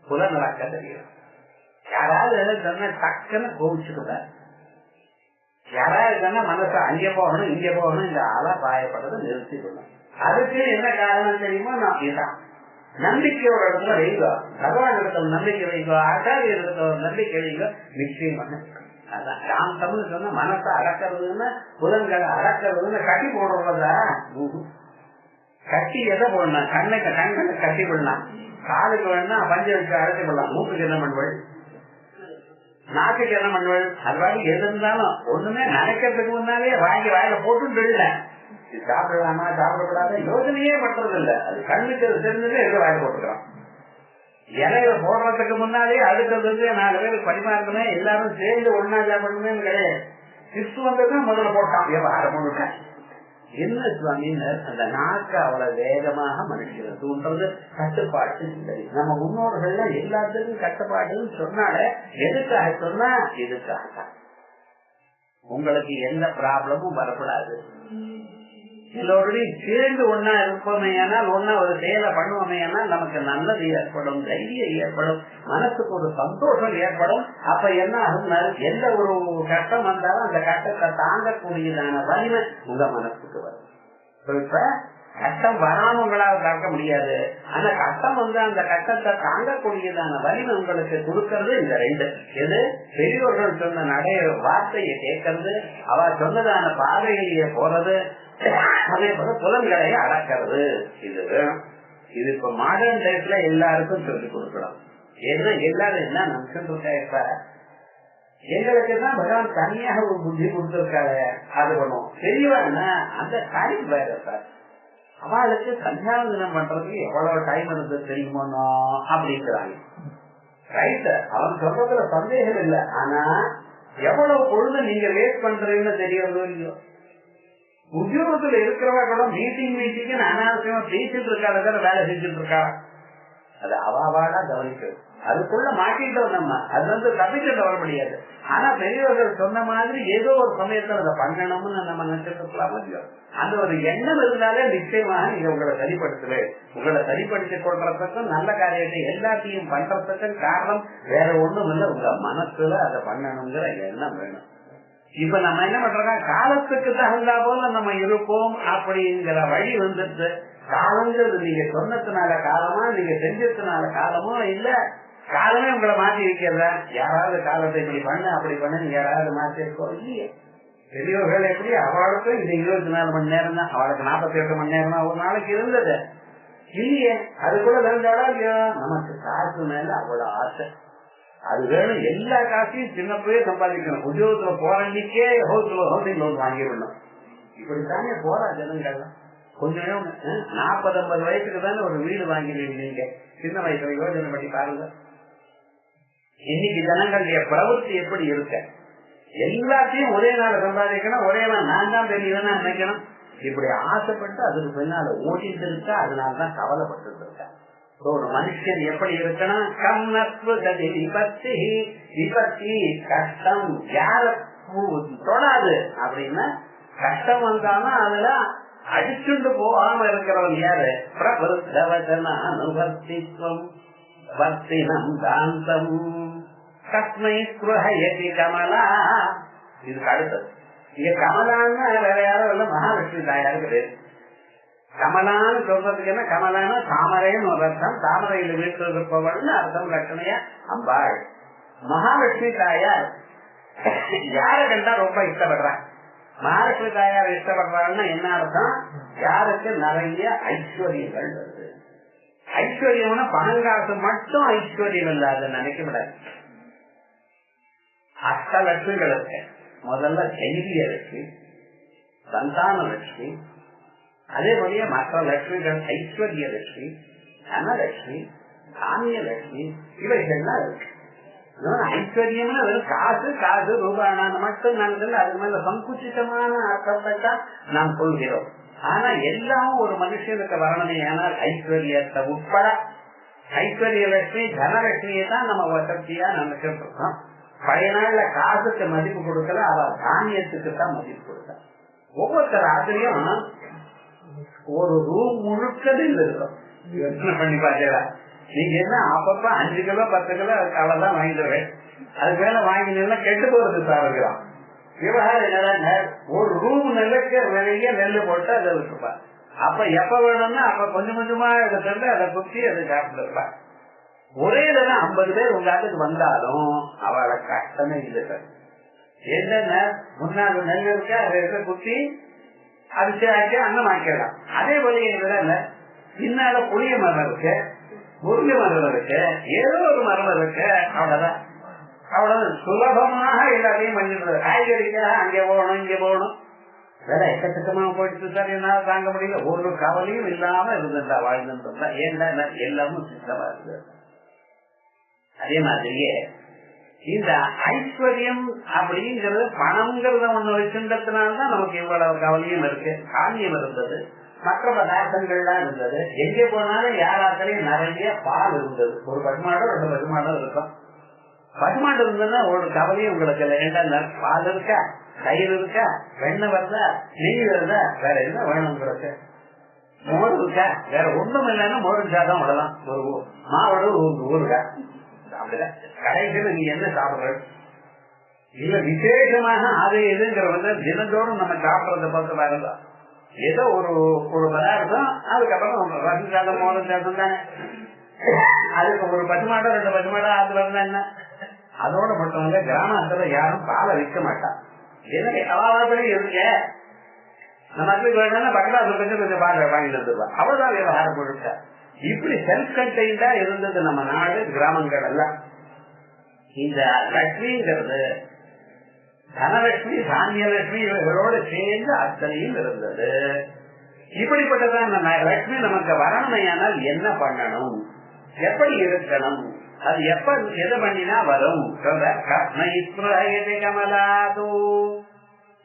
புலநடக்க தெரியும். யாராவது சொன்ன டக்குன்னு கோவிச்சுக்கூடாது. யாராவது சொன்னா மனசு அங்கே போகணும் இங்கே போகணும், இந்த ஆளா பாயப்படுறதை நிறுத்திக்கணும். அதுக்கு என்ன காரணம் தெரியுமோ, நான் இதான் நம்பிக்கையோட இடத்துல வைங்க, பகவான் இடத்துல நம்பிக்கை வைங்க, ஆச்சாரிய இடத்துல ஒரு நம்பிக்கை வைங்க, நிச்சயமாக. அதான் சாந்தம்னு சொன்னா மனசை அடக்கிறதுன்னு, புலன்களை அடக்கிறதுன்னு கட்டி போடுறதா. கட்டி எதை போடணும்? கண்ணுக்கு கட்டி போடலாம், காலுக்கு வேணா பஞ்ச வச்சு அடைச்சு போடலாம், மூக்குக்கு என்ன பண்ணுவள், நாக்குக்கு என்ன பண்ணுவள், அது வாங்கி எது இருந்தாலும் ஒண்ணுமே நினைக்கிறதுக்கு முன்னாலே வாங்கி வாயில போட்டு இல்லை, சாப்பிடலாமா சாப்பிடக்கூடாத யோசனையே பண்றது இல்ல. அது கண்ணுக்கு தெரிஞ்சது எது வாங்கி போட்டுக்கிறோம். இலையில போடுறதுக்கு முன்னாலே அடுத்தது 4 பேருக்கு பரிமாறணுமே, எல்லாரும் சேர்ந்து ஒன்னா சாப்பிடணுமே கிடையாது. கிறிஸ்து வந்ததுதான் முதல்ல போட்டான் விவகாரம் முழுக்க. என்ன சுவாமின்னு அந்த நாக்கு அவ்வளவு வேகமாக மனுஷன் தூண்டுறது கட்டுப்பாட்டு இல்லை. நம்ம முன்னோர்கள் எல்லாத்துக்கும் கட்டுப்பாடுன்னு சொன்னால எதுக்காக சொன்னா இதுக்காகத்தான். உங்களுக்கு எந்த ப்ராப்ளமும் வரக்கூடாது. எல்லோருடையும் சேர்ந்து ஒன்னா இருப்போமே, ஆனால் ஒன்னா ஒரு செயலை பண்ணுவோமே, ஆனால் நமக்கு நல்லது ஏற்படும், தைரியம் ஏற்படும், மனசுக்கு ஒரு சந்தோஷம் ஏற்படும். அப்ப என்ன ஆகும், எந்த ஒரு கஷ்டம் வந்தாலும் அந்த கஷ்டத்தை தாங்கக்கூடியதான வலிமை உங்க மனசுக்கு வரும். இப்ப கஷ்டம் வராம உங்களால் தாக்க முடியாது, ஆனா கஷ்டம் வந்து அந்த கஷ்டத்தை தாங்கக்கூடியதான வலிமை உங்களுக்கு கொடுக்கறது இந்த 2. எது? பெரியோர்கள் சொன்ன நடைய வார்த்தையை கேட்கறது, அவ சொன்னதான பாதையிலேயே போறது, அதே போல புலன்களை அடக்கிறது. இது வேணும். இது இப்ப மாடர்ன் டைப்ல எல்லாருக்கும் சொல்லிக் கொடுக்கலாம். ஏன்னா எல்லாரும் என்ன நினைச்சுட்டு இப்ப எங்களுக்கு தான் பகவான் தனியாக ஒரு புத்தி கொடுத்திருக்காரு, அது பண்ணுவோம். தெரியவானா அந்த டைம் வேற சார். அவளுக்கு சந்தியாவந்தனம் பண்றதுக்கு எவ்வளவு டைம் இருந்தது தெரியுமோ அப்படிங்கிறாங்க. ரைட், அவன் சொல்றதுல சந்தேகம் இல்லை. ஆனா எவ்வளவு பொழுது நீங்க வேஸ்ட் பண்றீங்கன்னு தெரியறதோ இல்லையோ. உத்தியோகத்துல இருக்கிறவா கூட மீட்டிங் அனாவசியமா பேசிட்டு இருக்காத வேலை செஞ்சுட்டு இருக்கா. அது அவாவாடா கவனிக்கிறது. அதுக்குள்ள மாட்டிட்டோம் நம்ம, அது வந்து தப்பிச்சுட்டு வர முடியாது. ஆனா பெரியவர்கள் சொன்ன மாதிரி ஏதோ ஒரு சமயத்துல அதை பண்ணணும்னு நம்ம நினைச்சிட்டு இருக்கலாம் இல்லையோ. அந்த ஒரு எண்ணம் இருந்தாலே நிச்சயமாக நீங்க உங்களை சரிப்படுத்துவேன். உங்களை சரிப்படுத்திக் கொள்றதுக்கும் நல்ல காரியத்தை எல்லாத்தையும் பண்றதுக்கும் காரணம் வேற ஒண்ணும் இல்லை, உங்க மனசுல அதை பண்ணணுங்கிற எண்ணம் வேணும். இப்ப நம்ம என்ன பண்றோம், காலத்துக்கு தகுந்தா போல நம்ம இருப்போம் அப்படிங்கிற வழி வந்துட்டு. காலங்கிறது நீங்க சொன்னதுனால காலமா, நீங்க செஞ்சதுனால காலமோ இல்ல, காலமே உங்களை மாற்றி வைக்கிறதா? யாராவது காலத்தை இப்படி பண்ண அப்படி பண்ண யாராவது மாற்றி இருக்கோம் இல்லையே. பெரியவர்கள் எப்படி அவளுக்கு இந்த 24 மணி நேரம் தான், அவளுக்கு 48 மணி நேரம் தான் ஒரு நாளைக்கு இருந்தது இல்லையே. அது கூட தெரிஞ்சாலும் இல்லையோ, நமக்கு காசு மேல அவ்வளவு ஆசை. அது வேணும். எல்லா காசையும் சின்ன போயே சம்பாதிக்கணும். உத்தியோகத்துல போறன்னைக்கே ஹவுசிங் லோன் வாங்கிடணும். இப்படித்தானே போறா ஜனங்கள். கொஞ்சம் 40-50 வயசுக்கு தானே ஒரு வீடு வாங்கினீங்க. சின்ன வயசுல யோஜனை பண்ணி பாருங்க. இன்னைக்கு ஜனங்களுடைய பிரவൃத்தி எப்படி இருக்க. எல்லாத்தையும் ஒரே நாள் சம்பாதிக்கணும், ஒரே நாள் நான் தான் பெரியவனா நினைக்கணும். இப்படி ஆசைப்பட்டு அதுக்கு பின்னால ஓட்டிட்டு இருக்கா. அதனாலதான் கவலைப்பட்டு இருக்கா. ஒரு மனுஷன் எப்படி இருக்கணும், கம்னத்வகதி விபத்தி. விபத்தி கஷ்டம் யார தொடாது அப்படின்னா, கஷ்டம் வந்தாலும் அதுல அடிச்சுண்டு போகாம இருக்கிறவன் யாரு? பிரபுத்தவச்சன அனுவர்த்தித்வம் வர்த்தினம் தாந்தம் கஸ்மை ஸ்ருஹயதி கமலா. இதுக்கு அடுத்தது இங்க கமலான்னா வேற யாரும் இல்ல, மகாலட்சுமி தாயாருக்கு பேரு. கமலான்னு சொல்றதுக்கு என்ன, கமலான தாமரைன்னு ஒரு அர்த்தம், தாமரையில் வீட்டு இருப்பவள்னு அர்த்தம். லட்சுமியா அம்பாள். மகாலட்சுமி தாயார் யார கண்டா ரொம்ப இஷ்டப்படுறான். மகாலட்சுமி தாயார் இஷ்டப்படுறான்னு என்ன அர்த்தம், யாருக்கு நிறைய ஐஸ்வர்யங்கள் வருது. ஐஸ்வர்யம்னா பணங்காசு மட்டும் ஐஸ்வர்யம் இல்ல, அதை நினைக்க முடியாது. அஷ்டலட்சுமிகள் இருக்கு. முதல்ல தைரிய லட்சுமி, சந்தான லட்சுமி, அதே போலயே மற்ற லட்சுமிகள் ஐஸ்வர்ய லட்சுமி, தனலட்சுமி, தானிய லட்சுமி, இவைகள்லாம் இருக்கு. ஐஸ்வர்யம்னா வெறும் காசு காசு ரூபாய் மட்டும் நடந்தது. அதுக்கு மேல சங்குச்சிதமான அர்த்தத்தை தான் நாம் சொல்கிறோம். ஆனா எல்லாம் ஒரு மனுஷனுக்கு வரணுமே. ஆனால் ஐஸ்வர்யத்தை உட்பட ஐஸ்வர்ய லட்சுமி தனலட்சுமியை தான் நம்ம வசதியா நினைச்சிட்டு இருக்கோம். பழைய நாள்ல காசுக்கு மதிப்பு கொடுக்கல, அவ தானியத்துக்கு தான் மதிப்பு கொடுத்த. ஒவ்வொருத்தர் ஆசிரியம் ஒரு ரூம் முழுக்க இருக்கும். யோசனை பண்ணி பாத்தீங்களா? நீங்க என்ன அப்பப்ப 5 கிலோ 10 கிலோ அவ்வளவுதான் வாங்கிடுவேன், அதுக்கு மேல வாங்கினா கெட்டு போறது சாப்பிடுறோம். விவகாரம் என்னன்னா ஒரு ரூம் நெல்லுக்கு நிறைய நெல்லு போட்டு அதை வச்சுப்பா. அப்ப எப்ப வேணும்னா அப்ப கொஞ்சம் கொஞ்சமா இதை தந்து அதை குத்தி அதை சாப்பிட்டுருப்பா. ஒரே தடவை 50 பேர் உங்க ஆட்டுக்கு வந்தாலும் அவளை கஷ்டமே இல்லை. என்னன்னா முன்னாள் நெல் இருக்கா அதை குத்தி அரிசி ஆக்கி அன்னம் ஆக்கிடலாம். அதே போல இல்ல, பின்னால புளிய மரம் இருக்கு, முருங்கை மரம் இருக்கு, ஏதோ ஒரு மரம் இருக்கு, அவ்வளவுதான். அவ்வளவு சுலபமாக எல்லாத்தையும் பண்ணிடுறது. காய்கறிக்காக அங்கே போகணும் இங்கே போகணும், வேலை எக்கச்சக்கமா போயிட்டு சார் என்னால தாங்க முடியல. ஒரு கவலையும் இல்லாம இருந்துட்டா வாழ்ந்துட்டா. ஏன்னா எல்லாமும் சித்தமா இருக்கு. அதே மாதிரியே இந்த ஐஸ்வர்யம் அப்படிங்கிறது பணம்ங்கிறத ஒண்ணு வச்சுன்றதுனால்தான் நமக்கு இவ்வளவு கவலையும் இருக்கு. காரியம் இருந்தது, மற்ற பதார்த்தங்கள்லாம் இருந்தது. எங்கே போனாலும் யாராத்திலையும் நிறைய பால் இருந்தது. ஒரு பசுமாடோ 2 பசுமாடோ இருக்கும். பசுமாடு இருந்ததுன்னா ஒரு கவலையும் உங்களுக்கு இல்லை. ஏன்னா பால் இருக்கா, தயிர் இருக்கா, வெண்ணெய் வருதா, நெய் வருதா, வேற என்ன வேணும் உங்களுக்கு? மோர் இருக்கா, வேற ஒண்ணும் இல்லைன்னா மோர் சாதம் விடலாம். ஒரு மாவோட ஊருக்கா அப்படிதான். கடைசியில நீ என்ன சாப்பிடுற இல்ல விசேஷமாக அது எதுங்கிறத தினந்தோறும் நம்ம சாப்பிடறத பார்த்து பாருங்க. ஏதோ ஒரு பதார்த்தம், அதுக்கப்புறம் ரசம் சாதம் மோதம் சாதம் தானே. அதுக்கு ஒரு 10 மாடோ 2 பசுமாடோ ஆத்துல இருந்தா என்ன? அதோட மட்டும் கிராமத்துல யாரும் பாலை விற்க மாட்டான். என்ன அவாவாத்திலையும் இருக்க நமக்கு வேணும்னா பக்கத்துல கொஞ்சம் பால் வாங்கிட்டு இருந்துருவா. அவ்வளவுதான் விவகாரம் கொடுத்த. இப்படி செல்ஃப் கண்டெய்ன்டா இருந்தது நம்ம நாடு கிராமங்கள் எல்லாம். இந்த லட்சுமிங்கிறது தனலட்சுமி தானியலட்சுமி இவர்களோடு சேர்ந்து அத்தனையும் இருந்தது. இப்படிப்பட்டதான் லட்சுமி நமக்கு வரணுமையானால் என்ன பண்ணணும், எப்படி இருக்கணும், அது எப்ப எது பண்ணினா வரும் சொல்ற. கமலாது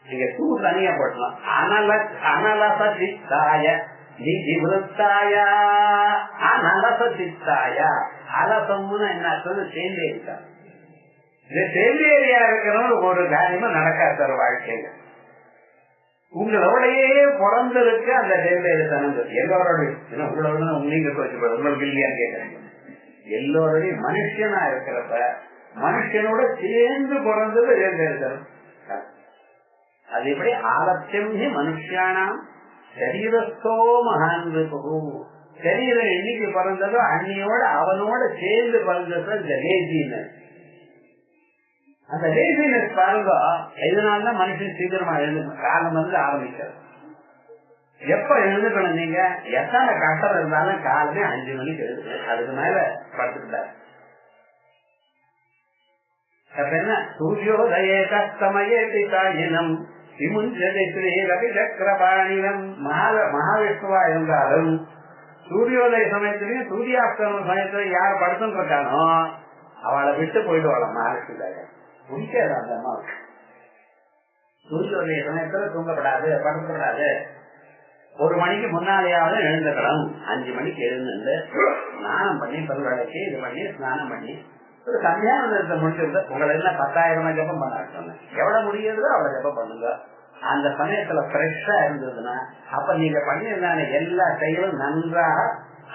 நீங்க தூ தனியா போட்டலாம். அனலசித்தாய நிதிவிருத்தாய அனலசித்தாய. அலசம்னு என்ன சொல்லு சேர்ந்தே இருக்கா. இது சேர்ந்தேரியா இருக்கணும். ஒரு காரியமும் நடக்காது சார் வாழ்க்கையில. உங்களோடையே பிறந்திருக்கு அந்த சேர்ந்தேரி தனது எல்லோரோடையும். உங்களோட நீங்க உங்களுக்கு இல்லையான்னு கேட்கறீங்க. எல்லோருடையும் மனுஷனா இருக்கிறப்ப மனுஷனோட சேர்ந்து பிறந்தது சேர்ந்தேரித்தனம். அது எப்படி ஆலட்சியம் மனுஷியானாம் சரீரஸ்தோ மகான். சரீரம் என்னைக்கு பிறந்ததோ அன்னையோட அவனோட சேர்ந்து பிறந்தது இந்த லேசினஸ். அந்த லேசினஸ் பாருங்க, இதனால்தான் மனுஷன் சீக்கிரமா எழுந்துக்கணும். காலம் வந்து ஆரம்பிக்கிறது. எப்ப எழுந்துக்கணும்? நீங்க எத்தனை கஷ்டம் இருந்தாலும் காலமே 5 மணிக்கு எழுதுக்கணும். அதுக்கு மேல படுத்துக்கிட்டாரு என்ன சூரியோதயே கஸ்தமயே பிதாயினம் விமுஞ்சதி ஸ்ரீ ரவி சக்கரபாணினம். மகாவிஷ்ணுவா இருந்தாலும் சூரியோதய சமயத்திலையும் சூரியாஸ்தம சமயத்திலையும் யார் படுத்துன்னு இருக்கானோ அவளை விட்டு போயிடுவாள் மகாவிஷ்ணுதாய. முடிக்காது அந்த அம்மாவுக்கு. சூரியோதய சமயத்துல தூங்கப்படாது, படுக்கப்படாது. 1 மணிக்கு முன்னாலேயாவது எழுந்துக்கலாம். 5 மணிக்கு எழுந்து ஸ்நானம் பண்ணி பல்வழக்கி இது பண்ணி ஸ்நானம் பண்ணி ஒரு கல்யாணத்தை முடிச்சிருந்த உங்களை எல்லாம் 10,000 ஜபம் பண்ண சொன்னேன். எவ்வளவு முடியுதோ அவ்வளவு ஜபம் பண்ணுங்க. அந்த சமயத்துல ஃப்ரெஷ்ஷா இருந்ததுன்னா அப்ப நீங்க பண்ணிருந்தாங்க எல்லா செயலும் நன்றாக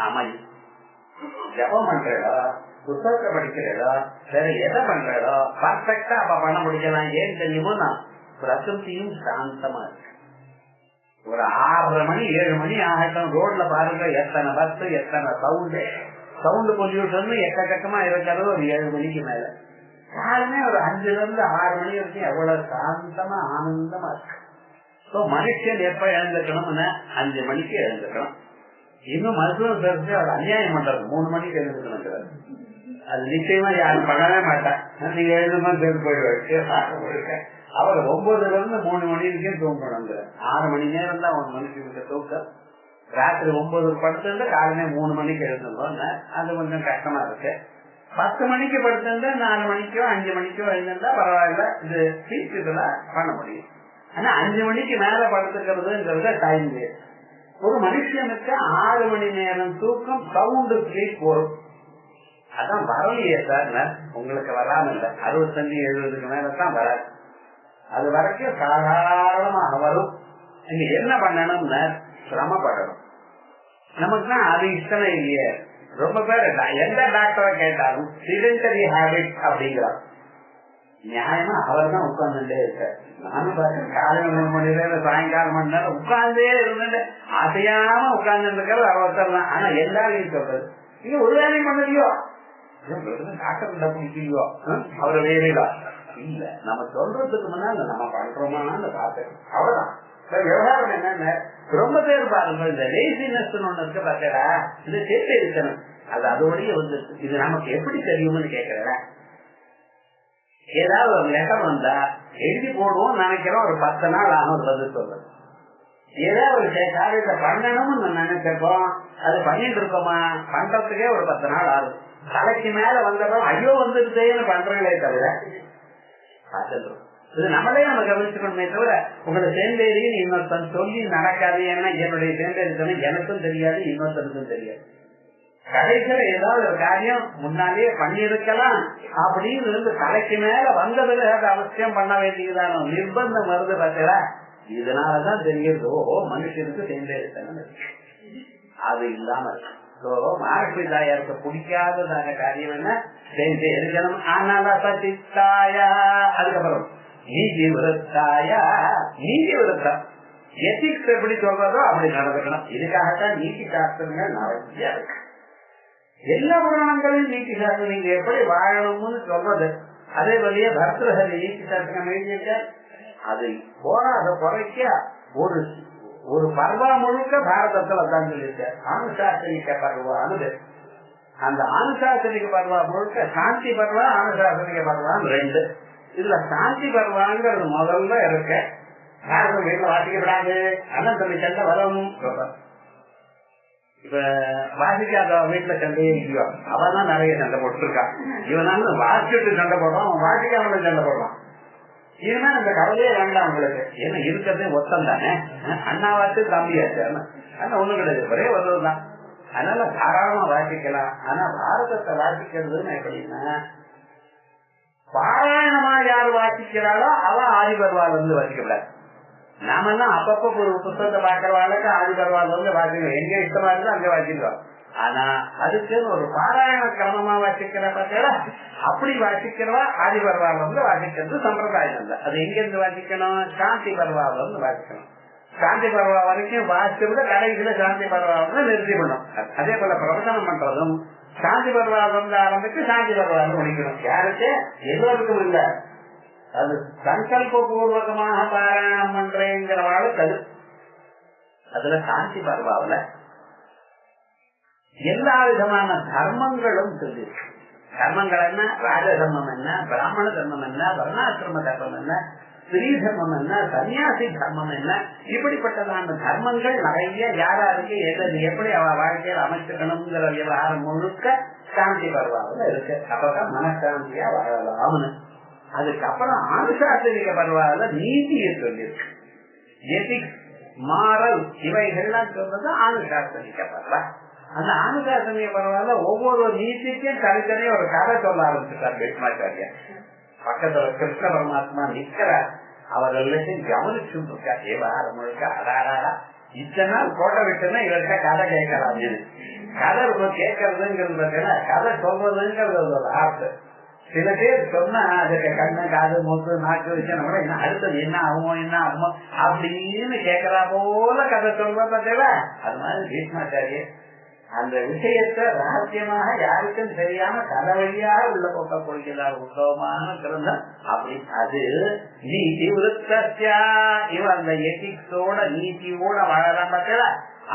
அமையும். ஜபம் பண்றதோ புத்தகத்தை படிக்கிறதோ வேற எதை பண்றதோ பர்ஃபெக்டா அப்ப பண்ண முடிக்கலாம். ஏன் தெரியுமோ நான் பிரகிருத்தியும் சாந்தமா இருக்கு. ஒரு 6:30 மணி 7 மணி ஆகட்டும், ரோட்ல பாருங்க எத்தனை பஸ், எத்தனை சவுண்ட் பொல்யூஷன் எக்கச்சக்கமா இருக்கிறது ஒரு 7 மணிக்கு மேல. யாருமே ஒரு 5ல இருந்து 6 மணி வரைக்கும் எவ்வளவு சாந்தமா ஆனந்தமா இருக்கு. மனுஷன் எப்ப எழுந்துக்கணும்னா 5 மணிக்கு எழுந்துக்கணும். இன்னும் மருத்துவம் சேர்த்து அவர் அநியாயம் பண்றது 3 மணிக்கு எழுந்துக்கணும். அது நிச்சயமா யாரும் பண்ணவே மாட்டான். நீங்க எழுதுமா சேர்ந்து போயிடுவாரு. அவர் 9ல இருந்து 3 மணி வரைக்கும் தூங்கணும். 6 மணி நேரம் தான் 1 மணிக்கு தூக்கம். ராத்திரி 9 படுத்திருந்தா காலையில 3 மணிக்கு எழுதுறோம். அது கொஞ்சம் கஷ்டமா இருக்கு. 10 மணிக்கு படுத்திருந்தா 4 மணிக்கோ 5 மணிக்கோ எழுந்திருந்தா பரவாயில்ல, இது இதெல்லாம் பண்ண முடியும். ஆனா 5 மணிக்கு மேல படுத்துக்கிறதுங்கிறத டைம் வேஸ்ட். ஒரு மனுஷனுக்கு 6 மணி நேரம் தூக்கம் சவுண்ட் ஸ்லீப் வரும். அதான் வரலையே சார், உங்களுக்கு வராம இல்ல, 65-70க்கு மேலதான் வராது. அது வரைக்கும் சாதாரணமாக வரும். நீங்க என்ன பண்ணணும்னா சிரமப்படணும். நமக்கு தான் அது இஷ்டமே இல்லையே. ரொம்ப பேர் எந்த டாக்டரை கேட்டாலும் சிடென்டரி ஹேபிட் அப்படிங்கிறார். நியாயமா அவர் தான் உட்கார்ந்துட்டே இருக்காரு. நானும் பாருங்க காலையில 3 மணி நேரம் சாயங்காலம் மணி நேரம் உட்கார்ந்தே இருந்துட்டு அசையாம உட்கார்ந்து இருக்கிறது அவசரம் தான். ஆனா எல்லாரையும் சொல்றது நீங்க ஒரு வேலையும் பண்ணலையோ, டாக்டர் பிடிக்கலையோ, அவரை வேலையா இல்ல. நம்ம சொல்றதுக்கு முன்னாடி நம்ம பண்றோமான்னு பாத்துக்கணும். அவ்வளவுதான். விவகாரம் என்னன்னு ரொம்ப பேர் பாருங்க, இந்த லேசினஸ் ஒண்ணு இருக்கு பாத்தீங்களா, இந்த சேர்த்து இருக்கணும். அது அதோடய வந்து இது நமக்கு எப்படி தெரியும்னு கேக்குறேன். ஏதாவது ஒரு லெட்டர் வந்தா எழுதி போடுவோம் நினைக்கிறோம், ஒரு 10 நாள் ஆகும் பதில் சொல்றது. ஏதாவது ஒரு காரியத்தை பண்ணணும்னு நினைச்சிருப்போம், அது பண்ணிட்டு இருக்கோமா, பண்றதுக்கே ஒரு 10 நாள் ஆகும். தலைக்கு மேல வந்தப்பறம் ஐயோ வந்துருச்சேன்னு பண்றங்களே தவிர பார்த்துருக்கோம். இது நம்மளே நம்ம கவனிச்சுக்கணுமே தவிர உங்களை சேர்ந்தேரின்னு இன்னொருத்தன் சொல்லி நடக்காது. ஏன்னா என்னுடைய சேர்ந்தேரி எனக்கும் தெரியாது, இன்னொருத்தனுக்கும் தெரியாது. கடைசியில ஏதாவது ஒரு காரியம் முன்னாலேயே பண்ணிருக்கலாம் அப்படின்னு இருந்து தலைக்கு மேல வந்ததுல அவசியம் பண்ண வேண்டியதான நிர்பந்தம் வருது பார்த்தா. இதனாலதான் தெரியுது ஓ மனுஷனுக்கு சேர்ந்தேரித்தனம் அது இல்லாம இருக்கு. மகாலட்சுமி தாயாருக்கு பிடிக்காததான காரியம் என்ன, சேர்ந்தே இருக்கணும். ஆனால சச்சித்தாயா, அதுக்கப்புறம் நீதி விருத்தாயா, நீதி விருத்தம் எத்திக்ஸ் எப்படி சொல்றதோ அப்படி நடந்துக்கணும். இதுக்காகத்தான் நீதி சாஸ்திரங்கள் நிறைய இருக்கு. எல்லா புராணங்களையும் நீதி சாஸ்திரம் நீங்க எப்படி வாழணும்னு சொல்றது. அதே வழியே பர்தஹரி நீதி சாஸ்திரம் எழுதியிருக்க, அது போராத குறைக்க ஒரு பர்வா முழுக்க பாரதத்துல தான் சொல்லியிருக்க. அனுசாசனிக்க பர்வான்னு அந்த அனுசாசனிக்க பர்வா முழுக்க சாந்தி பர்வா அனுசாசனிக்க பர்வான்னு 2. இதுல சாந்தி பர்வாங்கிறது முதல்ல இருக்க. பாரதம் வீட்டுல வாசிக்கப்படாது, அண்ணன் தம்பி சண்டை வரணும் சொல்ற. இப்ப வாசிக்காத வீட்டுல சண்டையே இல்லையோ, அவன் தான் நிறைய சண்டை போட்டுருக்கான். இவனால வாசிச்சுட்டு சண்டை போடுறான், அவன் வாசிக்காம சண்டை போடுறான். இனிமே அந்த கவலையே வேண்டாம் உங்களுக்கு. ஏன்னா இருக்கிறதே ஒத்தம் தானே, அண்ணாவாச்சு தம்பியாச்சு, ஆனா ஒண்ணும் கிடையாது, ஒரே ஒருதான். அதனால தாராளமா வாசிக்கலாம். ஆனா பாரதத்தை வாசிக்கிறதுன்னு எப்படின்னா, பாராயணமா யாரு வாசிக்கிறாளோ அவ ஆதிபர்வால் வந்து வாசிக்கப்படாது. நாமெல்லாம் அப்பப்போ ஒரு புத்தகத்தை பாக்கிறவாளுக்கு ஆதிபர்வால் வந்து வாசிக்கணும், எங்க இஷ்டமா இருந்தா அங்க வாசிக்கிறோம். ஆனா அதுக்கு ஒரு பாராயண கிரமமா வாசிக்கிற பார்த்தா அப்படி வாசிக்கிறவா ஆதிபர்வால் வந்து வாசிக்கிறது சம்பிரதாயம் இல்லை. அது எங்க இருந்து வாசிக்கணும், சாந்தி பர்வால் வந்து வாசிக்கணும். சாந்தி பர்வா வரைக்கும் வாசிச்சு விட கடைசியில சாந்தி பர்வா வந்து நிறுத்தி பண்ணும். அதே போல பிரவச்சனம் பண்றதும் சாந்தி பர்வால் வந்து ஆரம்பிச்சு சாந்தி பர்வால் முடிக்கணும். யாருக்கு எல்லோருக்கும் இல்ல, அது சங்கல்ப பூர்வகமாக பாராயணம் பண்றேங்கிறவாளுக்கு அது. அதுல சாந்தி பர்வாவில எல்லா விதமான தர்மங்களும் சொல்லியிருக்கு. தர்மங்கள் என்ன, ராஜ தர்மம் என்ன, பிராமண தர்மம் என்ன, வர்ணாசிரம தர்மம் என்ன, ஸ்ரீ தர்மம் என்ன, சன்னியாசி தர்மம் என்ன, இப்படிப்பட்டதான தர்மங்கள் நிறைய யாராருக்கு எது எப்படி அவ வாழ்க்கையில் அமைச்சுக்கணுங்கிற விவகாரம் முழுக்க சாந்தி பர்வாவில் இருக்கு. அப்பதான் மனசாந்தியா வாழலாம்னு. அதுக்கப்புறம் அனுசாசனிக பர்வாவில் நீதியை சொல்லியிருக்கு. எதிக்ஸ், மாரல் இவைகள்லாம் சொல்றது அனுசாசனிக பர்வா. அந்த அனுசாசனிக பரவாயில்ல ஒவ்வொரு நீதிக்கும் தனித்தனியே ஒரு கதை சொல்ல ஆரம்பிச்சுட்டார் பீஷ்மாச்சாரியா. பக்கத்துல கிருஷ்ண பரமாத்மா நிக்கிறார், அவர் எல்லாத்தையும் கவனிச்சுட்டு இருக்கா. விவகாரம் முழுக்க அடாடா இத்தனை நாள் போட்ட விட்டுன்னா இவர்கிட்ட கதை கேட்கலாம். கதை கேட்கறதுங்கிறது பார்த்தீங்கன்னா கதை சொல்றதுங்கிறது ஒரு ஆர்ட். சில பேர் சொன்னா அதுக்கு கண்ணு காது மூக்கு நாக்கு வச்சா கூட என்ன அடுத்தது என்ன ஆகுமோ அப்படின்னு கேட்கறா போல கதை சொல்ற பார்த்தேவா. அது மாதிரி பீஷ்மாச்சாரியர் அந்த விஷயத்தை ரகசியமாக யாருக்கும் தெரியாம கதை வழியாக உள்ள போக்க கொள்கிறார். உத்தவமான கிரந்தம் அப்படி. அது நீதி விருத்தா இவன் அந்த எத்திக்ஸோட நீதியோட வாழலாம் பார்த்தா.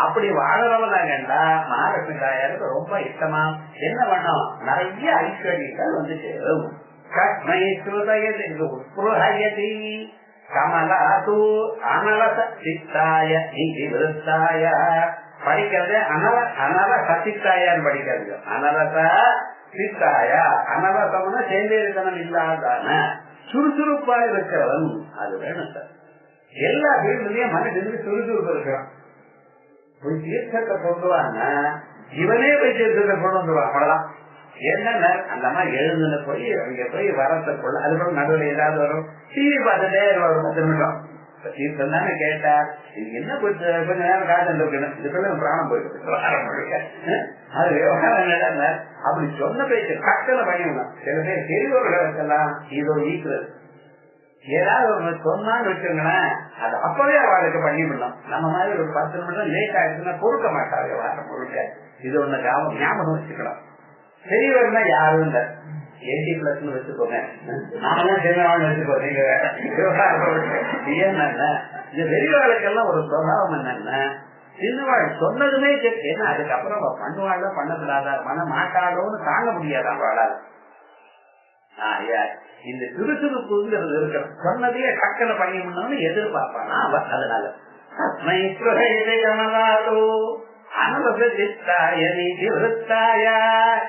அப்படி வாழறவனாங்கண்டா மகாலட்சுமி தாயாருக்கு ரொம்ப இஷ்டமா என்ன பண்ணும், நிறைய ஐஸ்வர்யங்கள் வந்து சேரும். கமலாது அனலச சித்தாய நீதி விருத்தாய படிக்கிறது. அனல சசித்தாயான்னு படிக்கிறது. அனலச சித்தாயா, அனலசம்னா சேந்தேரித்தனம் இல்லாதான சுறுசுறுப்பா இருக்கிறவன் அது வேணும் சார். எல்லா வீடுலயும் மனுஷனுக்கு சுறுசுறுப்பு இருக்கிறான். போய் தீர்த்தத்தை கொண்டு வாங்க, இவனே போய் தீர்த்தத்தை கொண்டு வந்துருவான். அவ்வளவுதான். என்ன அந்த மாதிரி எழுந்துல போய் அங்க போய் வரத்துக்குள்ள அது கூட நடுவில் ஏதாவது வரும். டிவி பார்த்துட்டே ஒரு 10 நிமிஷம் தீர்த்தம் தானே கேட்டா இது என்ன கொஞ்ச நேரம் காதல் இருக்கணும். இதுக்குள்ள பிராணம் போயிட்டு அது விவகாரம் நடந்த அப்படி சொன்ன பேச்சு கட்டளை பண்ணிவிடணும். சில பேர் பெரியவர்களுக்கெல்லாம் இதோ ஈக்குறது ஏதாவது ஒரு சொன்னான்னு வச்சுங்களேன், அது அப்பவே அவளுக்கு பண்ணிவிடணும். நம்ம மாதிரி ஒரு 10 நிமிஷம் லேட் ஆயிடுச்சுன்னா பொறுக்க மாட்டாரு விவகாரம் முழுக்க. இது ஒண்ணு ஞாபகம் வச்சுக்கலாம். பெரியவர்னா யாரும் இல்ல, 80+ வச்சுக்கோங்க, நானும் சின்னவாழ்னு வச்சுக்கோங்க. ஏன்னா இந்த பெரியவாளுக்கெல்லாம் ஒரு சுபாவம் என்னன்னா, சின்னவாள் சொன்னதுமே ஏன்னா அதுக்கப்புறம் பண்ணுவாள் பண்ணக்கூடாதா பண்ண மாட்டாளோன்னு தாங்க முடியாது அவளால். இந்த சுறுசுறுப்புங்கிறது இருக்கணும். சொன்னதையே கட்டளை பண்ணிடணும்னு எதிர்பார்ப்பானா அவ. அதனால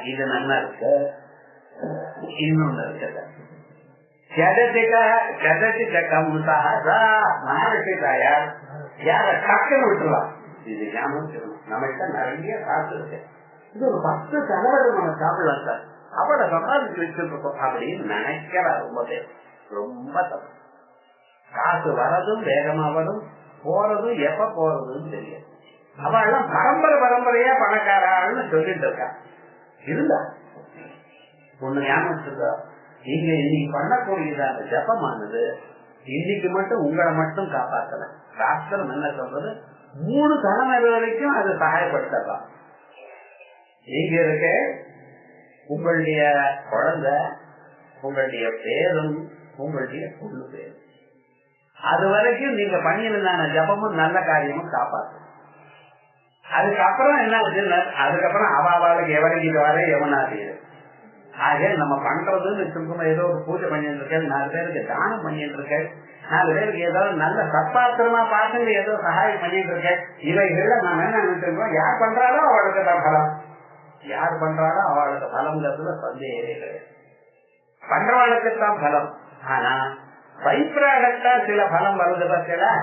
இது நல்லா இருக்கு. இன்னொன்னு இருக்குது மகாலட்சுமி தாயார் யார கட்டளை விட்டுருவான். இது ஞாபகம் நம்மகிட்ட நிறைய காசு இருக்கு, இது ஒரு 10 தலைவர்கள் நம்ம சாப்பிடலாம் சார், அவளை சமாளிச்சு வச்சிருக்கோம் அப்படின்னு நினைக்கிறா. ரொம்ப தப்பு. காசு வரதும் வேகமா வரும், போறதும் எப்ப போறதுன்னு தெரியாது. அவெல்லாம் பரம்பரையா பணக்காரான்னு சொல்லிட்டு இருக்கா. இருந்தா ஒண்ணு ஞாபகம், நீங்க இன்னைக்கு பண்ணக்கூடியது அந்த ஜபமானது இன்னைக்கு மட்டும் உங்களை மட்டும் காப்பாத்தல. சாஸ்திரம் என்ன சொல்றது, 3 தலைமுறை வரைக்கும் அது சகாயப்படுத்தலாம். நீங்க இருக்க உங்களுடைய குழந்தை, உங்களுடைய பேரும், உங்களுடைய பொண்ணு பேரு, அது வரைக்கும் நீங்க பண்ணியிருந்தான ஜபமும் நல்ல காரியமும் காப்பாற்றும். அதுக்கப்புறம் என்ன ஆச்சுன்னா, அதுக்கப்புறம் அவளுக்கு எவரைக்கு வர எவனா செய்யுது. ஆக நம்ம பண்றதுன்னு வச்சிருக்கோம். ஏதோ ஒரு பூஜை பண்ணிட்டு இருக்கேன், 4 பேருக்கு தானம் பண்ணிட்டு இருக்கேன், 4 பேருக்கு ஏதாவது நல்ல சத்பாத்திரமா பார்த்து ஏதோ சகாயம் பண்ணிட்டு இருக்கேன். இவைகள்ல நம்ம என்ன நினைச்சிருக்கோம், யார் பண்றாலோ அவளுக்கு தான் பலம், யார் பண்றாலோ அவளுக்கு பலம்ங்கிறதுல சந்தேகமே கிடையாது. பண்றவாளுக்குத்தான் பலம். ஆனா பைப்ராடக்டா சில பலம் வருது பார்த்தீங்களா,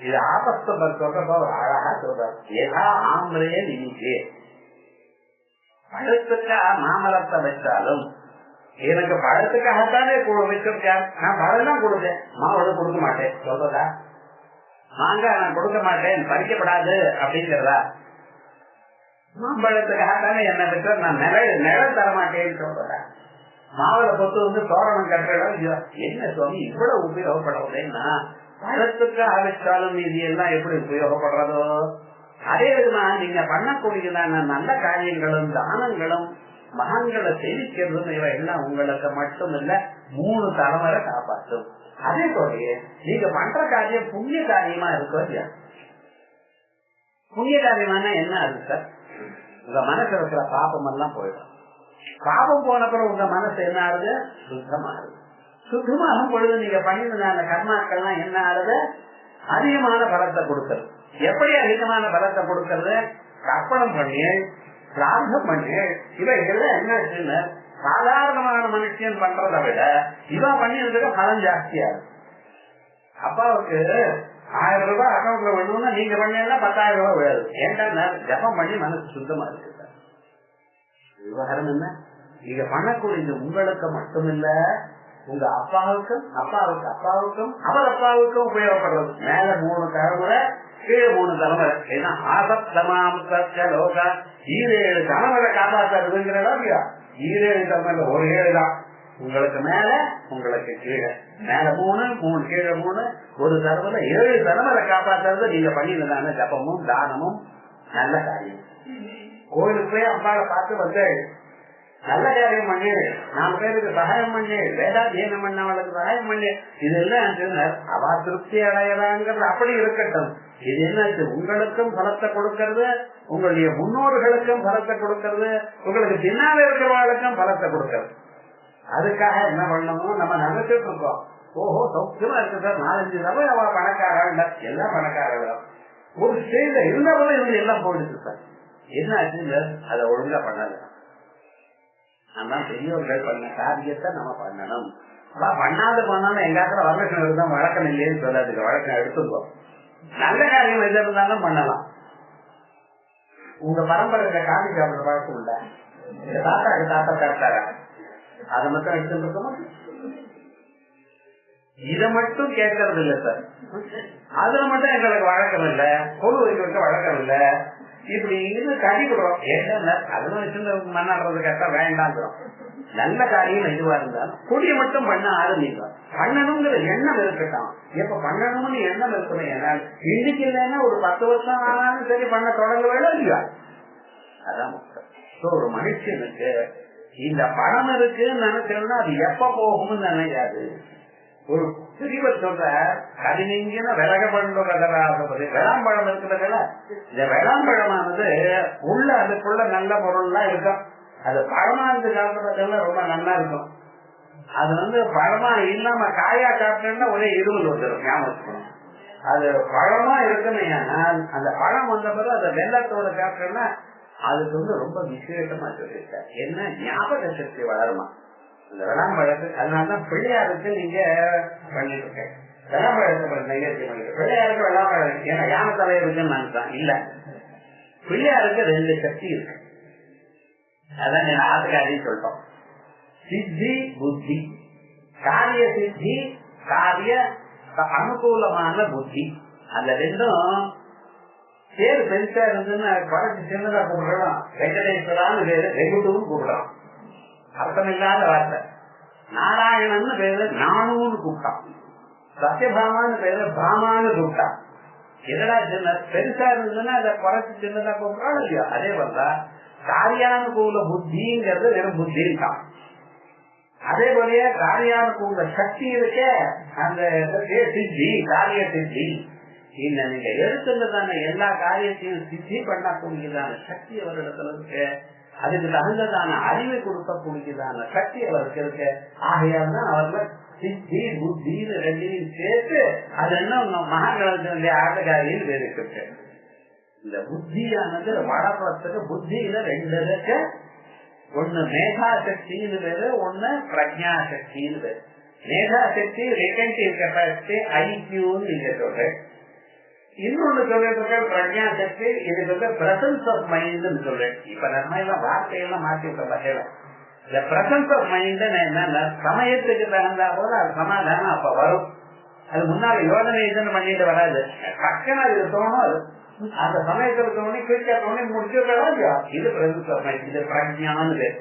இது ஆபத்து சொல்றப்ப ஒரு அழகா சொல்றாரு. ஏதா ஆம்பளையே நினைச்சு பழத்துக்கா மாமலத்தை வச்சாலும் எனக்கு பழத்துக்காகத்தானே வச்சிருக்கேன், நான் பழம் தான் கொடுத்தேன், மாவளை கொடுக்க மாட்டேன் சொல்றதா, மாங்காய் நான் கொடுக்க மாட்டேன் பறிக்கப்படாது அப்படிங்கிறதா, மாம்பழத்துக்காகத்தானே என்ன வச்ச நான் நிழல் தரமாட்டேன்னு சொல்றதா, மாவளை பொத்து வந்து தோரணம் கட்டுறதா. என்ன சுவாமி இவ்வளவு உபயோகப்படுறதுன்னா, பழத்துக்காக வச்சாலும் இது எல்லாம் எப்படி உபயோகப்படுறதோ அதே விதமா நீங்க பண்ணக்கூடியதான நல்ல காரியங்களும் தானங்களும் மகான்களை சேவிக்கிறதும் இவை எல்லாம் உங்களுக்கு மட்டும் இல்ல 3 தலைமுறை காப்பாற்றும். அதே போல நீங்க பண்ற காரியம் புண்ணிய காரியமா இருக்கும் இல்லையா. புண்ணிய காரியமான என்ன ஆகுது சார், உங்க மனசுல இருக்கிற பாபம் எல்லாம் போயிடும். பாபம் போன பிறகு உங்க மனசு என்ன ஆகுது, சுத்தமாகுது. சுத்தமாகும் பொழுது நீங்க பண்ணிருந்த கர்மாக்கள்லாம் என்ன ஆகுது, அதிகமான பலத்தை கொடுக்கறது. எப்படி அதிகமான பலத்தை கொடுக்கறது, கற்பனம் பண்ணி பிரார்த்தம் பண்ணி இவைகள்ல என்ன சாதாரணமான மனுஷன் பண்றதை விட இவா பண்ணிருக்கிற பலம் ஜாஸ்தியாகும். அப்பாவுக்கு 1000 ரூபாய் அக்கௌண்ட்ல விடணும்னா நீங்க பண்ணா 10,000 ரூபாய் விடாது. ஏன்டா ஜபம் பண்ணி மனசு சுத்தமா இருக்கு. விவகாரம் என்ன, நீங்க பண்ணக்கூடியது உங்களுக்கு மட்டுமில்ல, உங்க அப்பாவுக்கும் அப்பாவுக்கும் அவர் அப்பாவுக்கும் உபயோகப்படுறது. மேல 3 தலைமுறை, கீழே 3 தலைமுறை. ஏன்னா ஆசப்தமாம் லோகா 7 தலைமுறை காப்பாற்றுறதுங்கிறதா இல்லையா. 7 தலைமுறை ஒரு 7 தான். உங்களுக்கு மேல உங்களுக்கு கீழே, மேல 3 3 கீழே 3, ஒரு தடவை 7 தலைமுறை காப்பாற்றுறது நீங்க பண்ணிருந்தாங்க. ஜபமும் தானமும் நல்ல காரியம். கோயிலுக்கு போய் அம்பாவை பார்த்து வந்து நல்ல காரியம் பண்ணி 4 பேருக்கு சகாயம் பண்ணி வேதாத்தியனம் பண்ணவளுக்கு சகாயம் பண்ணி இதெல்லாம் அவ திருப்தி அடையறாங்கிறது அப்படி இருக்கட்டும். இது என்ன, உங்களுக்கும் பலத்தை கொடுக்கறது, உங்களுடைய முன்னோர்களுக்கும் பலத்தை கொடுக்கறது, உங்களுக்கு பின்னால இருக்கிறவர்களுக்கும் பலத்தை கொடுக்கறது. அதுக்காக என்ன பண்ணணும், நம்ம நினைச்சிட்டு இருக்கோம். ஓஹோ சௌக்கியமா இருக்கு சார், 4-5 தடவை அவ பணக்காரங்க, எல்லாம் பணக்காரங்க. ஒரு ஸ்டேஜ்ல இருந்தவங்களும் இவங்க எல்லாம் போயிடுச்சு சார். என்ன ஆச்சு, அதை ஒழுங்கா பண்ணல. நம்ம பெரியவர்கள் பண்ண காரியத்தை நம்ம பண்ணணும். பண்ணாத போனாலும் எங்காக்கிற வரலட்சணம் இருந்தா வழக்கம் இல்லையேன்னு சொல்லாதுக்கு வழக்கம் எடுத்துக்கோ. நல்ல காரியம் எது இருந்தாலும் பண்ணலாம். உங்க பரம்பரையில காபி சாப்பிடுற வழக்கம் இல்ல, தாத்தாக்கு தாத்தா சாப்பிட்டாரா, அதை மட்டும் எடுத்துட்டு இருக்க மாட்டோம். இதை மட்டும் கேட்கறது இல்ல சார். அதுல மட்டும் எங்களுக்கு வழக்கம் இல்ல, பொருள் வைக்க வழக்கம் இல்ல. இப்படி இது கட்டி கொடுறோம். ஏன்னா அதெல்லாம் வச்சிருந்த மண்ணாடுறது கேட்டா வேண்டாங்கிறோம். நல்ல காரியம் எதுவா இருந்தாலும் கூடிய மட்டும் பண்ண ஆரம்பிக்கும். பண்ணணுங்கிற எண்ணம் இருக்கட்டும். எப்ப பண்ணணும்னு எண்ணம் இருக்கணும். ஏன்னா இன்னைக்கு இல்லைன்னா ஒரு 10 வருஷம் ஆனாலும் சரி பண்ண தொடங்க வேணும் இல்லையா, அதான் முக்கியம். ஒரு மனுஷனுக்கு இந்த பணம் இருக்குன்னு நினைச்சோம்னா அது எப்ப போகும்னு நினைக்காது. ஒரு சிறுவர் சொல்ற அது நீங்க விலக பண்பு கதராசப்பது வெளாம்பழம் இருக்கிறதுல, இந்த வெளாம்பழமானது உள்ள அதுக்குள்ள நல்ல பொருள்லாம் இருக்கும். அது பழமா இருந்து சாப்பிடுறதுல ரொம்ப நல்லா இருக்கும். அது பழமா இல்லாம காயா சாப்பிட்டோம்னா ஒரே இருமல் வந்துடும். ஞாபகம், அது பழமா இருக்குன்னு அந்த பழம் வந்த பிறகு அந்த வெள்ளத்தோட சாப்பிட்டோம்னா அதுக்கு ரொம்ப விசேஷமா சொல்லியிருக்காரு. என்ன ஞாபக சக்தி வளருமா இந்த வெளாம்பழத்துக்கு. அதனாலதான் பிள்ளையாருக்கு நீங்க பண்ணிட்டு இருக்கேன், வெளாம்பழத்தை நிகழ்ச்சி பண்ணிட்டு. பிள்ளையாருக்கு வெளாம்பழம் ஏன்னா யானை தலை இருக்குன்னு நினைச்சான் இல்ல, பிள்ளையாருக்கு 2 சக்தி இருக்கு. அதான் என் ஆத்துக்காரின்னு சொல்லிட்டோம். சித்தி புத்தி, காரிய சித்தி, காரிய அனுகூலமான புத்தி. அந்த 2ம் பேரு பெருசா இருந்துன்னு குறைச்சி சின்னதா கூப்பிடுறோம். வெங்கடேஸ்வரான்னு பேரு வெகுட்டுன்னு கூப்பிடுறோம், அர்த்தம் இல்லாத வார்த்தை. நாராயணன்னு பேரு நானுன்னு கூப்பிட்டான். சத்யபாமான்னு பேரு பாமான்னு கூப்பிட்டான். என்னடா சின்ன பெருசா இருந்ததுன்னா அதை குறைச்சி சின்னதா கூப்பிடுறோம் இல்லையா. அதே போலதான் காரியானுகூல புத்திங்கிறது வெறும் புத்தின்னு தான். அதே போலயே காரியானுகூல சக்தி இருக்க அந்த சித்தி, காரிய சித்தி. இந்த நீங்க எடுத்துள்ளதான எல்லா காரியத்தையும் சித்தி பண்ணக்கூடியதான சக்தி அவரிடத்துல இருக்கு. அதுக்கு தகுந்ததான அறிவை கொடுக்கக்கூடியதான சக்தி அவருக்கு இருக்கு. ஆகையால் தான் அவர்கள் சித்தி புத்தின்னு 2ஐயும் சேர்த்து அது என்ன மகாகணத்தினுடைய ஆட்டக்காரியில் வேறுக்கு. இந்த புத்தியானது வளர்றதுக்கு புத்தியில 2 இருக்கு. ஒண்ணு மேகா சக்தின்னு பேரு, ஒண்ணு பிரஜா சக்தின்னு பேரு. மேகா சக்தி ரிட்டன்டிவ் கெப்பாசிட்டி, ஐக்கியூன்னு நீங்க சொல்றேன். இன்னொன்னு சொல்றது பிரஜா சக்தி, இதுக்கு பிரசன்ஸ் ஆஃப் மைண்ட் சொல்றேன். இப்ப நம்ம எல்லாம் வார்த்தையெல்லாம் மாற்றி விட்ட பட்சம் இந்த பிரசன்ஸ் ஆஃப் மைண்ட் என்ன, சமயத்துக்கு தகுந்தா போல அது சமாதானம் அப்ப வரும். அது முன்னாடி யோசனை இதுன்னு பண்ணிட்டு வராது, டக்குன்னு அது தோணும். அது அந்த சமயத்துல தோணி கிட்ட தோணி முடிச்சுக்கலாம். இது பிரசன்ஸ் ஆஃப் மைண்ட், இது பிரஜான்னு பேர்.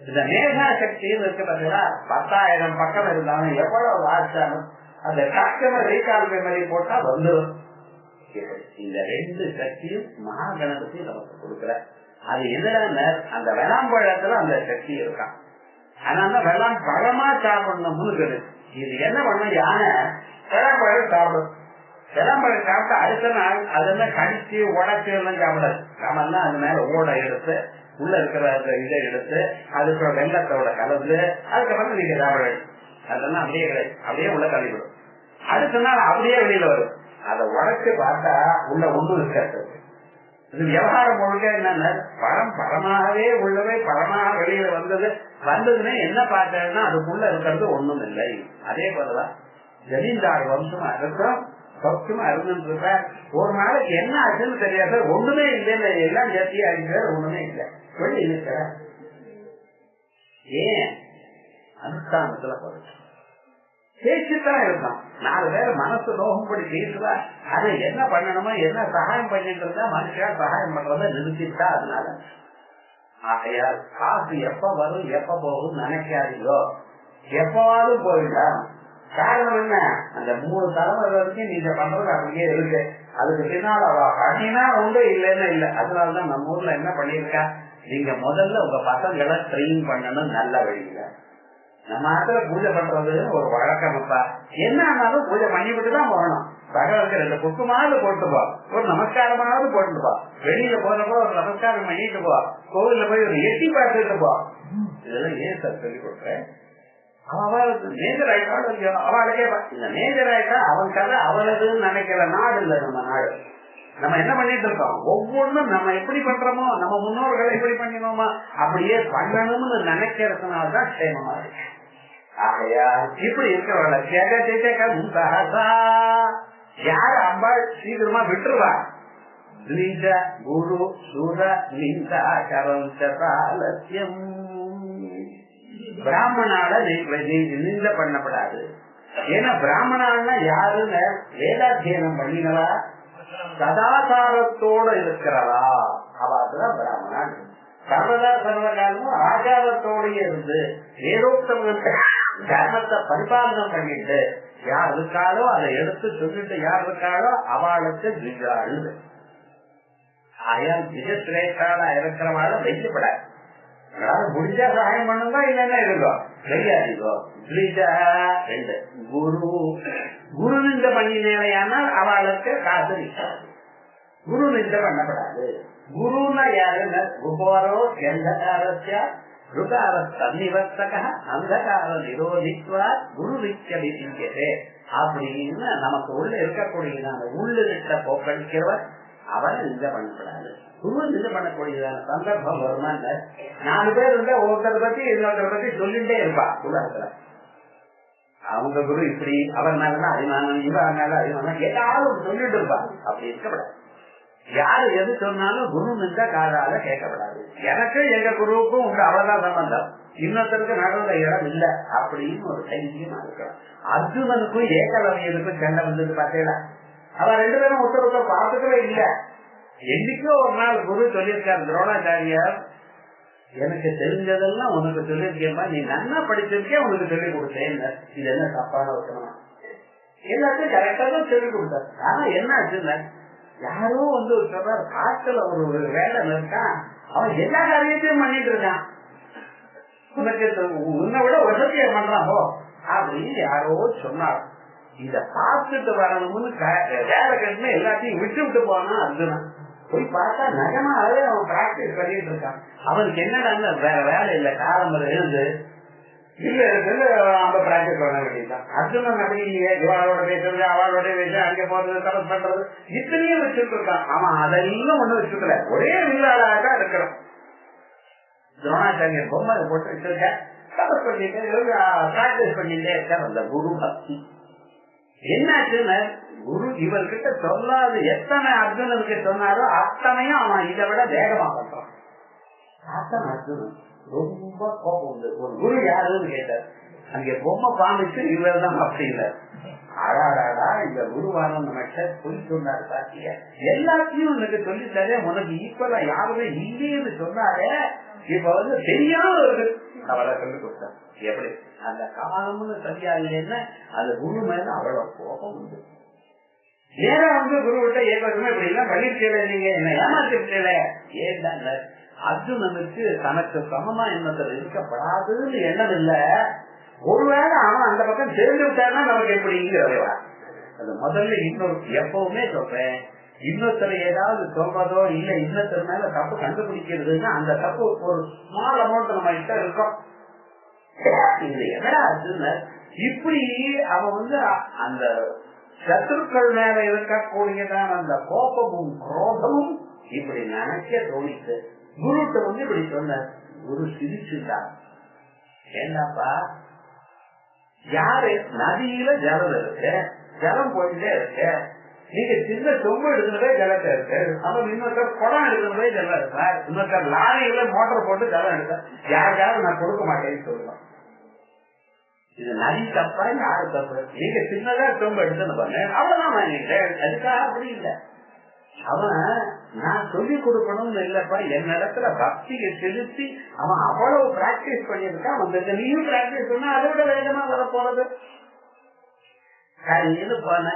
இந்த மேகா சக்தின்னு இருக்கு பார்த்தீங்களா, 10,000 பக்கம் இருந்தாலும் எவ்வளவு வாசிச்சாலும் அந்த டக்குன்னு ரீகால் மெமரி போட்டா வந்துடும். இந்த 2 சக்தியும் மகாகணபதி நமக்கு கொடுக்கல. அது எதுல அந்த வெளாம்பழத்துல அந்த சக்தி இருக்கான். அதனால வெள்ளாம் பழமா சாப்பிடணும்னு சொல்லுது. இது என்ன பண்ணும், யானை வெளாம்பழம் சாப்பிடும். வெளாம்பழம் சாப்பிட்டா அடுத்த நாள் அதெல்லாம் கடிச்சு உடச்சு எல்லாம் சாப்பிடாது. நம்ம எல்லாம் அது மேல ஓட எடுத்து உள்ள இருக்கிற இதை எடுத்து அதுக்கு வெள்ளத்தோட கலந்து அதுக்கப்புறம் நீங்க சாப்பிடாது. அதெல்லாம் அப்படியே கிடையாது, அப்படியே உள்ள கழிவிடும். அடுத்த நாள் அப்படியே வெளியில வரும். அதை உடச்சு பார்த்தா உள்ள ஒண்ணும் இருக்காது. இது விவகாரம் முழுக்க என்னன்னா பழம் பழமாகவே உள்ளவே பழமாக வெளியில வந்ததுன்னு என்ன பார்த்தேன்னா அதுக்குள்ள இருக்கிறது ஒண்ணும் இல்லை. அதே போலதான் ஜமீன்தார் வம்சமா இருக்கும், சொத்துமா இருந்துட்டு ஒரு நாளைக்கு என்ன ஆச்சுன்னு தெரியாது, ஒண்ணுமே இல்லை, எல்லாம் ஜாத்தியா இருக்கிற ஒண்ணுமே இல்லை, வெளியே இருக்கிற ஏன் அனுஷ்டானத்துல போறது பேச்சுதான் இருந்தான். 4 பேர் மனசு நோகும்படி பேசுவா. அதை என்ன பண்ணணுமோ என்ன சகாயம் பண்ணிட்டு இருந்தா மனுஷா சகாயம் பண்றத நிறுத்திட்டா. அதனால ஆகையால் காசு எப்ப வரும் எப்ப போகும் நினைக்காதீங்கோ, எப்பவாவது போயிடலாம். காரணம் என்ன, அந்த 3 தலைமுறை வரைக்கும் நீங்க பண்றது அப்படியே இருக்கு. அதுக்கு பின்னால் அவ பண்ணினா உண்டு, இல்லைன்னா இல்ல. அதனாலதான் நம்ம ஊர்ல என்ன பண்ணிருக்கா, நீங்க முதல்ல உங்க பசங்களை ட்ரெயின் பண்ணணும் நல்ல வழியில. நம்ம ஆத்துல பூஜை பண்றது ஒரு வழக்கம்ப்பா. என்ன ஆனாலும் பூஜை பண்ணிவிட்டு தான் போகணும். பகவானுக்கு 2 புக்குமாவது போட்டுப்பா, ஒரு நமஸ்காரமாவது போட்டுப்பா, வெளியில போறப்போ ஒரு நமஸ்காரம் பண்ணிட்டு போ, கோவில்ல போய் ஒரு எட்டி பார்த்துட்டு போ. இதெல்லாம் ஏன் சார் சொல்லி கொடுக்குறேன்? அவளுக்கு மேஜர் ஆயிட்டாலும் அவளுக்கே இந்த மேஜர் ஆயிட்டா அவன் கதை அவளதுன்னு நினைக்கிற நாடு இல்ல நம்ம நாடு. நம்ம என்ன பண்ணிட்டு இருக்கோம், ஒவ்வொன்றும் நம்ம எப்படி பண்றோமோ, நம்ம முன்னோர்களை எப்படி பண்ணினோமா அப்படியே பண்ணணும்னு நினைக்கிறதுனாலதான் சேமமா இருக்கு. ஆகையா இப்படி இருக்கிறவள யாரு அம்பாள் சீக்கிரமா விட்டுருவா. குரு சுர லிங்கா கரம் பிராமணால நிந்த பண்ணப்படாது. ஏன்னா பிராமணான்னா யாருன்னு வேதாத்தியனம் பண்ணினவா, சதாச்சாரத்தோட இருக்கிறவா, அவதான் பிராமணன். சர்வதா சர்வகாலமும் ஆச்சாரத்தோடய இருந்து வேதோக்தம் தர்மத்தை பரிபாலனம் பண்ணிட்டு யார் இருக்காளோ அதை எடுத்து சொல்லிட்டு யார் இருக்காளோ அவளுக்கு திஜாள். ஆயால் திஜஸ்ரேஷ்டாளா இருக்கிறவாள வைக்கப்படாது. முடிஞ்சா சகாயம் பண்ணுங்க, இல்லன்னா இருக்கும் செய்யாதீங்கோ. குரு குரு நிந்த பண்ணினால் அவளுக்கு காசு நிற்காது. குரு நிந்த பண்ணப்படாது. குருன்னா யாருன்னா குபோரோ எந்தகாரஸ்ய ருகார சன்னிவர்த்தக அந்தகார நிரோதித்வா குரு வித்தியபிசிங்கதே அப்படின்னு நமக்கு உள்ள இருக்கக்கூடிய உள்ளிட்ட போக்கடிக்கிறவர் அவரை நிந்த பண்ணப்படாது. குரு நிந்த பண்ணக்கூடியதான சந்தர்ப்பம் வருமா? 4 பேர் இருந்தா ஒருத்தரை பத்தி இன்னொருத்தரை பத்தி சொல்லிட்டே இருப்பா உலகத்துல. அவங்க குரு இப்படி, அவர் மேலதான் அபிமானம், இவர் மேல அபிமானம், ஏதாவது சொல்லிட்டு இருப்பா. அப்படி இருக்கப்படாது. யாரு எது சொன்னாலும் குரு நின்ற காதால கேட்கப்படாது. எனக்கு எங்க குருவுக்கும் உங்க அவ்வளவுதான் சம்பந்தம், இன்னொருத்தருக்கு நடுவுல இடம் இல்ல அப்படின்னு ஒரு தைரியமா இருக்கிறோம். அர்ஜுனனுக்கும் ஏகலவியனுக்கும் சண்டை வந்தது பார்த்தீங்களா? அவன் 2 பேரும் ஒருத்தர் பார்த்துக்கவே இல்ல. என்னைக்கோ ஒரு நாள் குரு சொல்லியிருக்காரு, துரோணாச்சாரியார் எனக்கு தெரிஞ்சதெல்லாம் உனக்கு சொல்லியிருக்கேன்பா, நீ நல்லா படிச்சிருக்கே உனக்கு சொல்லிக் கொடுத்தேன். இது என்ன தப்பான விஷயமா? எல்லாத்தையும் கரெக்டா தான் சொல்லிக் கொடுத்தாரு. ஆனா என்ன ஆச்சுன்னா, யாரோ சொல்றாரு, காட்டுல ஒரு வேலை இருக்கான், அவன் எல்லா காரியத்தையும் பண்ணிட்டு இருக்கான், உனக்கு உன்னை விட வசதியா பண்றான் போ அப்படின்னு யாரோ சொன்னார். இத பார்த்துட்டு வரணும்னு வேலை கட்டுன்னு எல்லாத்தையும் விட்டு விட்டு போனா அர்ஜுனன் போய் பார்த்தா நகமாவே அவன் பிராக்டிஸ் பண்ணிட்டு இருக்கான். அவனுக்கு என்னடா வேற வேலை இல்ல, காலம்பரை இருந்து இல்ல இருக்குது அவன் பிராக்டிஸ் பண்ண வேண்டியதான். அர்ஜுனன் அப்படி இல்லையே, இவாளோட பேசுறது அவளோட பேச அங்க போறது தபஸ் பண்றது இத்தனையும் வச்சுட்டு இருக்கான். அவன் அதெல்லாம் ஒண்ணு வச்சுக்கல, ஒரே வில்லாளாக இருக்கிறான். துரோணாச்சாரியர் பொம்மை போட்டு வச்சிருக்க, தபஸ் பண்ணிட்டு பிராக்டிஸ் பண்ணிட்டே இருக்கார். அந்த குரு பக்தி என்னாச்சுன்னு குரு இவர்கிட்ட சொல்லாது எத்தனை அர்ஜுனனுக்கு சொன்னாரோ அத்தனையும் அவன் இதை விட வேகமா பண்றான். அத்தனை அர்ஜுனன் ரொம்ப கோபம் உண்டு. ஒரு குரு யாருன்னு கேட்டார், அங்கே பொம்மை காமிச்சு இவர் தான் அப்படின்னா, அடாடாடா இந்த குருவான நம்மகிட்ட சொல்லி சொன்னாரு சாட்சிய, எல்லாத்தையும் உனக்கு சொல்லித்தாரே, உனக்கு ஈக்குவலா யாருமே இல்லைன்னு சொன்னாரே, இப்ப தெரியாம இருக்கு அவரை சொல்லி கொடுத்தார். எப்படி அந்த காலம்னு சரியா இல்லைன்னா அந்த குரு மேல அவ்வளவு கோபம் உண்டு. நேரா குரு விட்ட ஏற்படுமே இப்படி எல்லாம் பண்ணிருக்கல, நீங்க என்ன ஏமாத்திருக்கல. ஏன் அர்ஜுனனுக்கு தனக்கு சமமா எண்ணத்தில் இருக்கப்படாதுன்னு எண்ணம் இல்ல. ஒருவேளை அவன் அந்த பக்கம் தெரிஞ்சு விட்டான்னா நமக்கு எப்படிங்கிறவா அது முதல்ல. இன்னொரு எப்பவுமே சொல்றேன், இன்னொருத்தர் ஏதாவது சொல்றதோ இல்ல இன்னொருத்தர் மேல தப்பு கண்டுபிடிக்கிறதுன்னா அந்த தப்பு ஒரு ஸ்மால் அமௌண்ட் நம்ம கிட்ட இருக்கோம். இது என்னடா அர்ஜுனன் இப்படி அவன் அந்த சத்துருக்கள் மேல இருக்கக்கூடியதான் அந்த கோபமும் குரோதமும் இப்படி நினைக்க தோணிச்சு. குருட்ட இப்படி சொன்னார். குரு சிரிச்சுட்டார். ஏண்டாப்பா, யாரு நதியில ஜலம் இருக்கு, ஜலம் போயிட்டே இருக்கு, நீங்க சின்ன சொம்பு எடுத்துனதே ஜலத்தை இருக்கு, அப்புறம் இன்னொருத்தர் குடம் எடுத்துனதே ஜலம் இருக்கார், இன்னொருத்தர் லாரியில மோட்டர் போட்டு ஜலம் எடுக்க, யாருக்காவது நான் கொடுக்க மாட்டேன்னு சொல்லுவேன். இது நதி தப்பா யாரு தப்பு? நீங்க சின்னதா சொம்பு எடுத்துன்னு பாருங்க, அவ்வளவுதான் வாங்கிட்டேன். அதுக்காக அப்படி இல்லை. அவன் நான் சொல்லி கொடுக்கணும்னு இல்லப்பா, என் இடத்துல பக்தியை செலுத்தி அவன் அவ்வளவு பிராக்டிஸ் பண்ணிருக்கான். அந்த நீயும் பிராக்டிஸ் பண்ணா அதை விட வேகமா வர போறது. காலையில போன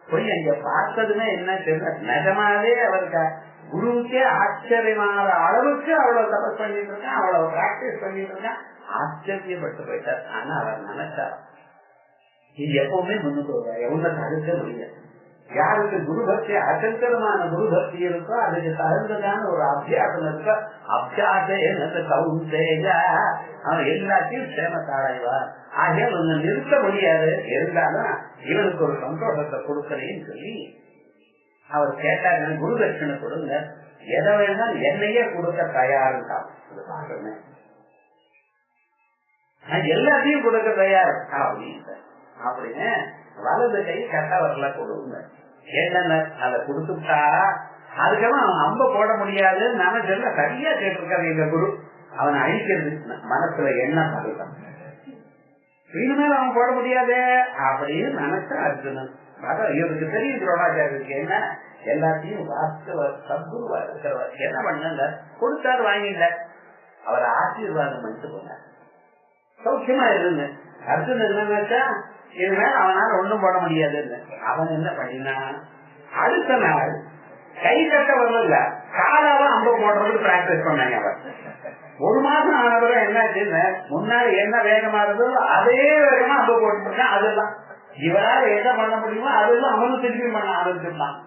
போய் அங்க பார்த்ததுமே என்ன தெரியல, நிஜமாவே அவருக்கு குருவுக்கே ஆச்சரியமான அளவுக்கு அவ்வளவு தபஸ் பண்ணிட்டு இருக்கான், அவ்வளவு பிராக்டிஸ் பண்ணிட்டு இருக்கான். ஆச்சரியப்பட்டு போயிட்டார். ஆனா அவர் நினைச்சார், இது எப்பவுமே முன்னுக்கு வருவார், எவ்வளவு தடுக்க முடியாது. யாருக்கு குருபக்தி அசங்கரமான குருபக்தி இருக்கோ அதுக்கு தகுந்ததான ஒரு அபியாசம் இருக்கோ, அபியாச கவுந்தேஜ அவன் எல்லாத்தையும் சேமத்தாடைவார். ஆகிய ஒன்னு நிறுத்த முடியாது. இருந்தாலும் இவனுக்கு ஒரு சந்தோஷத்தை கொடுக்கறேன்னு சொல்லி அவர் கேட்டாங்க, குரு தட்சிணை கொடுங்க, எதை வேணாலும் என்னையே கொடுக்க தயாருட்டான். எல்லாத்தையும் கொடுக்க தயார் அப்படின்னு வலது கை கட்ட வரல கொடுங்க. என்ன அதை கொடுத்துட்டா அதுக்கெல்லாம் அவன் அம்ப போட முடியாது. நினைச்சல சரியா கேட்டிருக்காரு எங்க குரு. அவனை அழிக்கிறது மனசுல எண்ணம் படுத்தான், இனிமேல் அவன் போட முடியாது அப்படின்னு நினைச்சா அர்ஜுனன். இவருக்கு தெரியும் துரோணாச்சாரியருக்கு என்ன எல்லாத்தையும் சத்குருவா இருக்கிறவர் என்ன பண்ணல கொடுத்தாரு, வாங்கிட்ட அவரை ஆசீர்வாதம் பண்ணிட்டு போனார். சௌக்கியமா இருங்க. அர்ஜுனன் என்ன நினைச்சா இதுமேல அவனால ஒண்ணும் போட முடியாதுன்னு. அவன் என்ன பண்ணினா அடுத்த நாள் கை கட்ட வரல, காலால அம்ப போடுறதுக்கு பிராக்டிஸ் பண்ணாங்க. அவர் ஒரு மாசம் ஆனவரை என்னாச்சுன்னு முன்னாடி என்ன வேகமா இருந்ததோ அதே வேகமா அம்ப போட்டு இருக்கான். அதெல்லாம் இவரால் என்ன பண்ண முடியுமோ அதெல்லாம் அவனும் திருப்பி பண்ண ஆரம்பிச்சுட்டான்.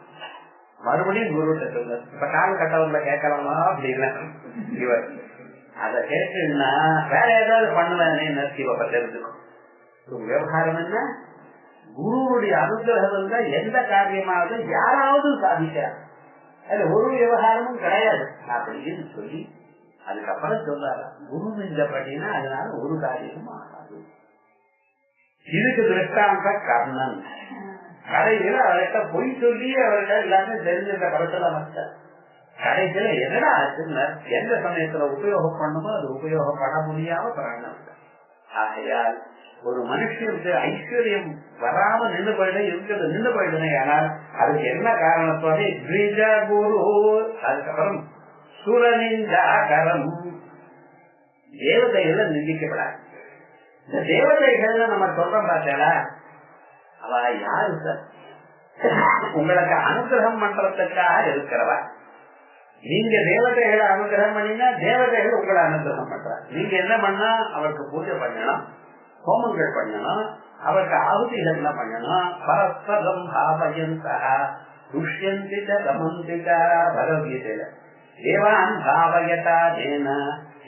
மறுபடியும் குருட்ட சொல்ல, இப்ப கால் கட்டவர்ல கேட்கலாமா அப்படின்னா இவர் அதை கேட்டுன்னா வேற ஏதாவது பண்ணுவேன்னு சிவப்ப தெரிஞ்சுக்கும். விவகாரம் என்ன, குருவுடைய அனுகிரகம் இருந்தா எந்த காரியமாவது யாராவது சாதிக்கிறார், அது ஒரு விவகாரமும் கிடையாது அப்படின்னு சொல்லி அதுக்கப்புறம் சொல்றாரு, குரு மிஞ்சப்படினா அதனால ஒரு காரியமும் ஆகாது. இதுக்கு திருஷ்டாந்த கர்ணன். கடைசியில அவர்கிட்ட பொய் சொல்லி அவர்கிட்ட எல்லாத்தையும் தெரிஞ்சிருந்த படத்துல வந்தார். கடைசியில என்னடா ஆச்சுன்னா எந்த சமயத்துல உபயோகம் பண்ணுமோ அது உபயோகப்பட முடியாம பிராணம். ஆகையால் ஒரு மனுஷனுக்கு ஐஸ்வர்யம் வராம நின்று போயிட இருக்கிறது நின்று போயிடுனே. ஆனால் அதுக்கு என்ன காரணத்தோட குரு, அதுக்கப்புறம் சுரனிந்தாகரம், தேவதைகள் நிந்திக்கப்படாது. இந்த தேவதைகள் நம்ம சொல்றோம் பார்த்தா அவ யாரு சார்? உங்களுக்கு அனுகிரகம் பண்றதுக்காக இருக்கிறவா. நீங்க தேவதைகளை அனுகிரகம் பண்ணினா தேவதைகள் உங்களை அனுகிரகம் பண்ற. நீங்க என்ன பண்ணா அவருக்கு பூஜை பண்ணணும், ஹோமங்கள் பண்ணணும், அவருக்கு ஆகுதிகள் பண்ணணும். பரஸ்பரம் பாவயந்தா துஷ்யந்திக ரமந்திகா பகவத்கீதையில தேவான் பாவயதா தேன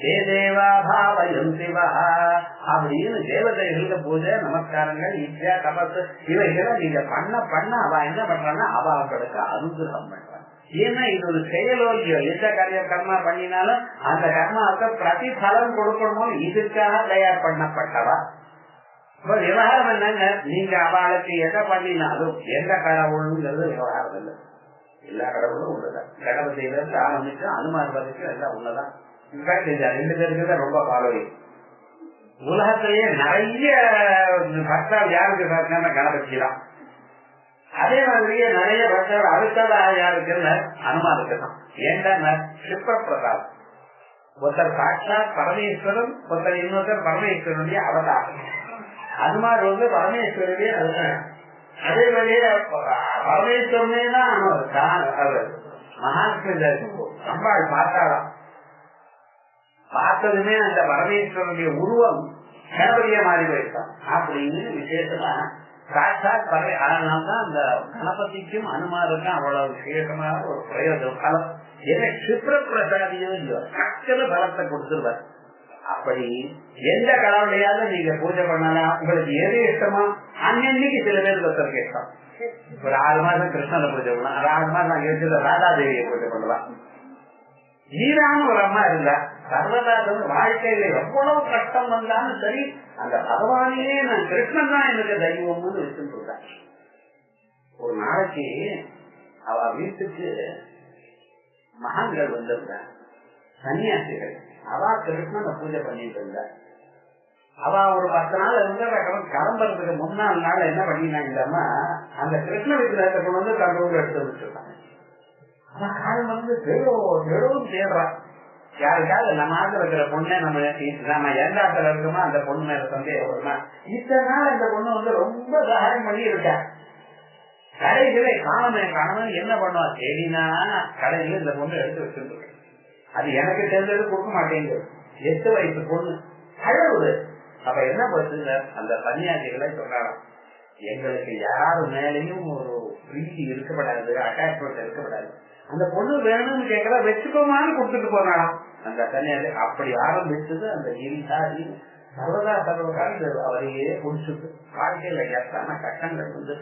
தே தேவா பாவயந்திவா அப்படின்னு தேவதைகளுக்கு பூஜை நமஸ்காரங்கள் இச்சா தபசு இவைகளை நீங்க பண்ண பண்ண அவ என்ன பண்றான்னா அவ அவர்களுக்கு அனுகிரகம் பண்றாங்க. ஏன்னா இது ஒரு செயலோல்யோ, எந்த காரியம் கர்மா பண்ணினாலும் அந்த கர்மாவுக்கு பிரதிபலன் கொடுக்கணும், இதுக்காக தயார் பண்ணப்பட்டவா. இப்ப விவகாரம் என்னங்க, நீங்க அவளுக்கு எதை பண்ணினாலும் எந்த கடவுளுங்கிறது விவகாரம் இல்லை. எல்லா கடவுளும் ஒண்ணுதான். கடவுளையில இருந்து ஆரம்பிச்சு அனுமார் வரைக்கும் எல்லாம் ஒண்ணுதான். இன்ஃபேக்ட் இந்த 2 பேருக்கு தான் ரொம்ப ஃபாலோவிங். உலகத்திலேயே நிறைய பக்தர்கள் யாருக்கு பார்த்தா கணபதி தான். அதே மாதிரியே நிறைய பக்தர்கள் அடுத்ததா யாருக்குன்னு அனுமாருக்கு தான். ஏன்னா சிப்ப பிரசாத் ஒருத்தர் சாட்சாத் பரமேஸ்வரன், ஒருத்தர் இன்னொருத்தர் பரமேஸ்வரனுடைய அவதாரம். அனுமார் பரமேஸ்வரனுடைய அதே மாதிரியே பரமேஸ்வரனே தான் மகாத்மா அம்பாள் பார்த்தாலாம். பார்த்ததுமே அந்த பரமேஸ்வரனுடைய உருவம் கணபதிய மாறி போயிருக்கான் அப்படின்னு விசேஷமா சாட்சாத் அதனால்தான் அந்த கணபதிக்கும் அனுமாருக்கும் அவ்வளவு விசேஷமான ஒரு பிரயோஜனம் பலம். ஏன்னா சிப்ர பிரசாதியும் இல்லையோ சக்கர பலத்தை கொடுத்துருவார். அப்படி எந்த கடவுளையாவது நீங்க பூஜை பண்ணலாம், உங்களுக்கு எது இஷ்டமா அன்னைக்கு சில பேருக்கு ஒருத்தருக்கு இஷ்டம். ஒரு 6 மாசம் கிருஷ்ணனை பூஜை பண்ணலாம், 6 மாசம் அங்க இருக்கிற ராதாதேவியை பூஜை பண்ணலாம். ஈரான ஒரு அம்மா இருந்தா சர்வதாசன் வாழ்க்கையில எவ்வளவு கஷ்டம் வந்தாலும் சரி அந்த பகவானையே நான் கிருஷ்ணன் தான் எனக்கு தெய்வம்னு வச்சுட்டு இருந்தேன். ஒரு நாளைக்கு அவ வீட்டுக்கு மகான்கள் வந்திருந்தார், சன்னியாசிகள். அவ கிருஷ்ணனை பூஜை பண்ணிட்டு இருந்தா. அவ ஒரு 10 நாள் இருந்த கிளம்புறதுக்கு முன்னாள் நாள் என்ன பண்ணினாங்கம்மா, அந்த கிருஷ்ண விக்கிரகத்தை கொண்டு வந்து தன்னோடு எடுத்து வச்சிருக்காங்க. ஆனா காலம் வந்து தேடும் தேடுறான். யாருக்காவது நம்ம ஆத்துல இருக்கிற பொண்ணை நம்ம எந்த ஆத்துல இருக்கோமோ அந்த பொண்ணு மேல சந்தேகம் வருமா? இத்தனை நாள் அந்த பொண்ணு வந்து ரொம்ப சகாயம் பண்ணி இருக்கா. கடைகளை காணவன் என்ன பண்ணுவான்? சரினா கடையில இந்த பொண்ணு எடுத்து வச்சிருக்கு. அது எனக்கு தெரிஞ்சது கொடுக்க மாட்டேங்குது. 8 வயசு பொண்ணு அழகுது. அப்ப என்ன பண்ணுங்க, அந்த சன்னியாசிகளை சொல்றாங்க, எங்களுக்கு யாரு மேலையும் ஒரு பிரீத்தி இருக்கப்படாது, அட்டாச்மெண்ட் இருக்கப்படாது. அந்த பொண்ணு வேணும்னு கேட்கல, வச்சுக்கோமான்னு கொடுத்துட்டு போனாலும் அந்த சன்னியாசி அப்படி ஆரம்பிச்சது. அந்த இரிசாதி சர்வகாலம் அவரையே குடிச்சுட்டு வாழ்க்கையில எத்தனை கட்டங்கள் வந்து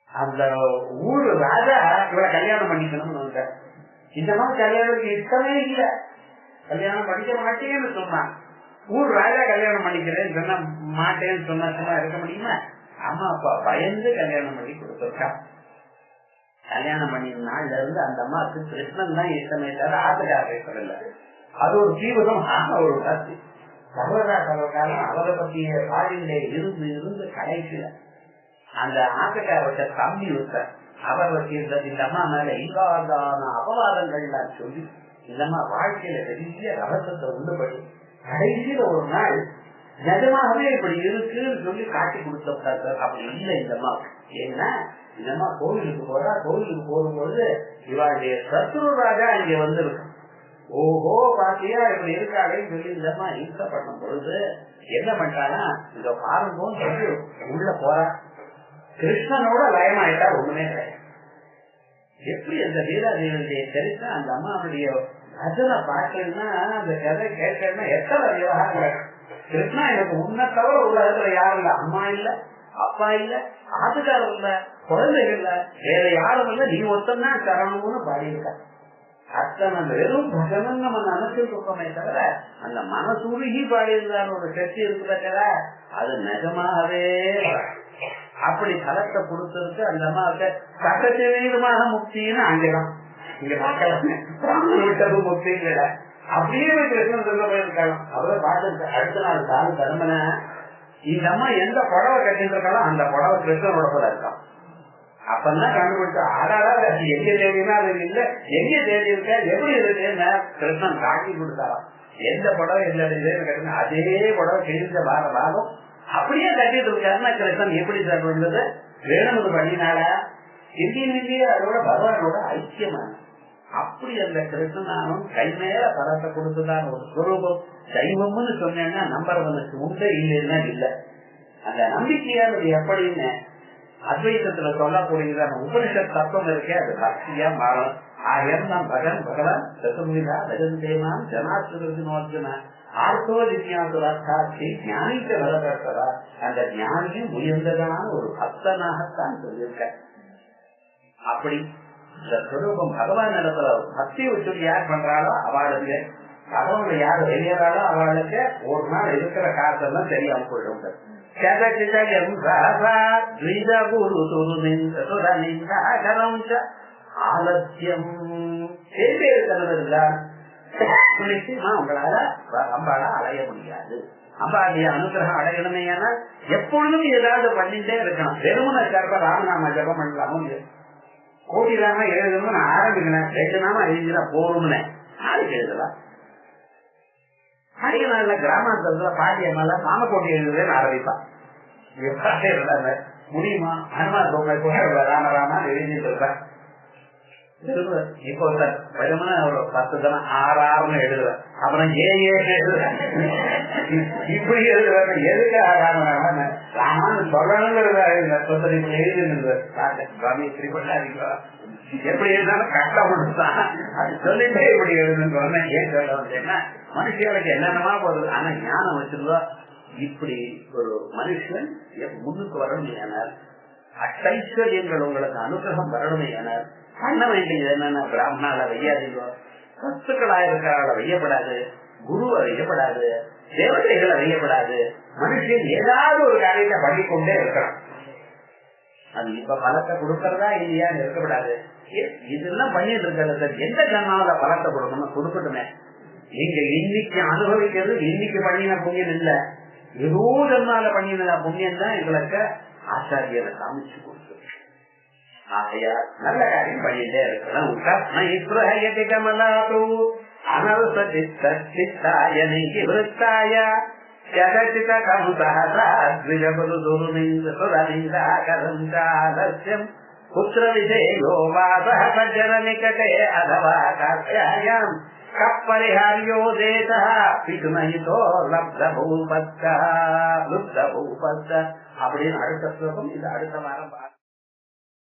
அந்த ஊரு ராஜா இவரை கல்யாணம் பண்ணிக்கணும்னு வந்த. இந்த மாதிரி கல்யாணத்துக்கு இஷ்டமே இல்ல, கல்யாணம் பண்ணிக்க மாட்டேன்னு சொன்னான். ஊர் ராஜா கல்யாணம் பண்ணிக்கிறேன்னு சொன்ன மாட்டேன்னு சொன்னா இருக்க முடியுமா? அம்மா அப்பா பயந்து கல்யாணம் பண்ணி கொடுத்துருக்கா. கல்யாணம் பண்ணின நாள்ல இருந்து அந்த அம்மாவுக்கு கிருஷ்ணன் தான் இஷ்டமே தவிர ஆத்துக்கார இஷ்டம் இல்லை. அது ஒரு தீவிரமான ஒரு கருத்து. சர்வகாலம் அவரை பற்றிய பாடியிலே இருந்து கடைசியில அந்த ஆத்துக்காரத்தை தம்பி விட்ட அவர் வச்சிருந்த இந்த அம்மா மேல இல்லாதான அபவாதங்கள்லாம் சொல்லி இந்த அம்மா வாழ்க்கையில பெரிய ரகசத்தை உண்டுபடி கடைசியில ஒரு நாள் நிஜமாகவே இப்படி இருக்குன்னு சொல்லி காட்டி கொடுத்தார். அப்படி இல்லை இந்த அம்மா. ஏன்னா இந்த அம்மா கோவிலுக்கு போறா. கோவிலுக்கு போகும்போது இவாளுடைய சத்ரு ராஜா இங்க வந்திருக்கு. ஓஹோ பாத்தியா இப்படி இருக்காளேன்னு சொல்லி இந்த அம்மா ஹிம்சை பண்ணும் பொழுது என்ன பண்ணிட்டானா, இத பாருங்கன்னு சொல்லி உள்ள போறா. கிருஷ்ணனோட லயமாயிட்டா ஒண்ணுமே கிடையாது. எப்படி அந்த வீராதேவியுடைய சரித்திர அந்த அம்மாவுடைய பஜனை பாக்கலன்னா அந்த கதை கேட்கணும்னா எத்தனை விவகாரம். கிருஷ்ணா எனக்கு உன்னை தவிர உலகத்துல யாரும் இல்ல, அம்மா இல்ல, அப்பா இல்ல, ஆத்துக்காரம் இல்ல, குழந்தைகள் இல்ல, வேற யாரும் இல்ல, நீ ஒத்தன்னா சரணம்னு பாடியிருக்க. அத்தனை வெறும் பஜனன் நம்ம நினைச்சிட்டு இருக்கோமே தவிர அந்த மனசுருகி பாடியிருந்தான ஒரு சக்தி இருக்குதா, அது நிஜமாகவே அப்படி கலத்தை கொடுத்திருக்கு. அந்த அம்மாவுக்கு சகஜமாக முக்தின்னு அங்கதான் இங்க மக்கள் முக்திங்கிற அப்படியே கிருஷ்ணன் சொல்ல போயிருக்காங்க. அவரை பார்த்து அடுத்த நாள் காலம் தருமன இந்த அம்மா எந்த புடவை கட்டிட்டு இருக்காலும் அந்த புடவை கிருஷ்ணனோட போல இருக்கான். அப்பதான் கண்டுபிடிச்சா ஆடாடா எங்க தேடினா அது இல்ல, எங்க தேடி இருக்க எப்படி இருக்குன்னு கிருஷ்ணன் காட்டி கொடுத்தாராம். எந்த புடவை எந்த கட்டினா அதே புடவை கிழிஞ்ச பாகம் அப்படியே கட்டிட்டு இருக்காருன்னா கிருஷ்ணன் எப்படி சார் வந்தது? வேணும்னு பண்ணினால இந்திய அதோட பகவானோட ஐக்கியமான அப்படி அந்த கிருஷ்ணனானும் கை மேல பரத்தை கொடுத்துதான் ஒரு சுரூபம். தெய்வம்னு சொன்னேன்னா நம்புறவனுக்கு உண்டு, இல்லைன்னா இல்ல. அந்த நம்பிக்கையானது எப்படின்னு அத்வைதத்துல சொல்லக்கூடியதான உபனிஷத் தத்துவம் இருக்கே, அது பக்தியா மாறும். ஆயிரம் பகன் பகவான் சதுர்விதா பஜந்தேமான் ஜனாசுரர்ஜுனோர்ஜுன ஆர்த்தோ ஜிக்யாசுராட்சி ஞானிக்க வரதா. அந்த ஞானியும் உயர்ந்ததான ஒரு பக்தனாகத்தான் சொல்லியிருக்க. அப்படி இந்த சுரூபம் பகவான் இடத்துல பக்தி வச்சு யார் பண்றாளோ அவளுக்கு, பகவான் யார் வெளியேறாளோ அவளுக்கு ஒரு நாள் இருக்கிற காலத்தெல்லாம் தெரியாம போயிடும். ஆலத்தியம் நிச்சயமா உங்களால அம்பாளா அடைய முடியாது. அம்பாளுடைய அனுகிரகம் அடையணுமே ஏன்னா எப்பொழுதும் ஏதாவது பண்ணிட்டே இருக்கணும். வெறுமன இருக்காருப்ப ராமநாம ஜபம் பண்ணலாமும் கோடி ராம எழுதணும்னு நான் ஆரம்பிக்கிறேன். 2 நாம எழுதினா போரும்னே நாளைக்கு எழுதலாம். அதிக நாள்ல கிராமத்துல பாட்டியம்மால சாமக்கோட்டை எழுதுறேன்னு ஆரம்பிப்பான். முடியுமா? ஹனுமான் ராமராமா எழுதிட்டு இருப்பேன். இப்போ வெறுமன ஒரு 10 தினம் 6 எழுதுவேன். அப்புறம் எழுதுவேன். இப்படி எழுதுவேன். எதுக்கு ராமராமன் ராமான்னு சொல்லணுங்கிறத எழுதிருந்தது. எப்படி எழுதாலும் கஷ்டப்படுத்தான். அது சொல்லிட்டே இப்படி எழுதுன்னு ஏன் சொல்ல வந்தேன்னா மனுஷங்களுக்கு என்னென்னமா போகுது. ஆனா ஞானம் வச்சிருந்தோம். இப்படி ஒரு மனுஷன் முன்னுக்கு வரணும் ஏனால், அட்டைஸ்வரியங்கள் உங்களுக்கு அனுகிரகம் வரணுமே ஏனால் பண்ண வேண்டியது என்னன்னா பிராமணால வையாதீங்க, சத்துக்களாக இருக்கிறால வையப்படாது, குருவை வையப்படாது, தேவதைகளை வையப்படாது. மனுஷன் ஏதாவது ஒரு காரியத்தை பண்ணிக்கொண்டே இருக்கிறான். அது இப்ப பலத்தை கொடுக்கறதா இல்லையான்னு இருக்கப்படாது. இதெல்லாம் பண்ணிட்டு இருக்கிறது எந்த ஜன்மாவில பலத்தை கொடுக்கணும் கொடுக்கட்டுமே. நீங்க இன்னைக்கு அனுபவிக்கிறது இன்னைக்கு பண்ணின புண்ணியம் இல்ல, ஏதோ ஜன்மாவில பண்ணின புண்ணியம் தான் எங்களுக்கு ஆச்சாரியனை காமிச்சு கொடுத்து. ஆகையா நல்ல காரியம் பண்ணிட்டே இருக்கணும். கஸ்மைத்ருஹயதி கமலாது அனர்த்த சித்தாய நிவృత్తాయ ஜகதித கம்சஹத்விஜபுதுருமிந்தசுரலிங்காகரம் சாலஸ்யம் புத்திர விஜயோ வாசஹ சஜ்ஜன நிகடே அதவா காஸ்யாயாம் கப்பரிஹார்யோ தேசஹ பிதுமஹிதோ லப்த பூபத்தா அப்படின்னு அடுத்த ஸ்லோகம். இந்த அடுத்த வாரம்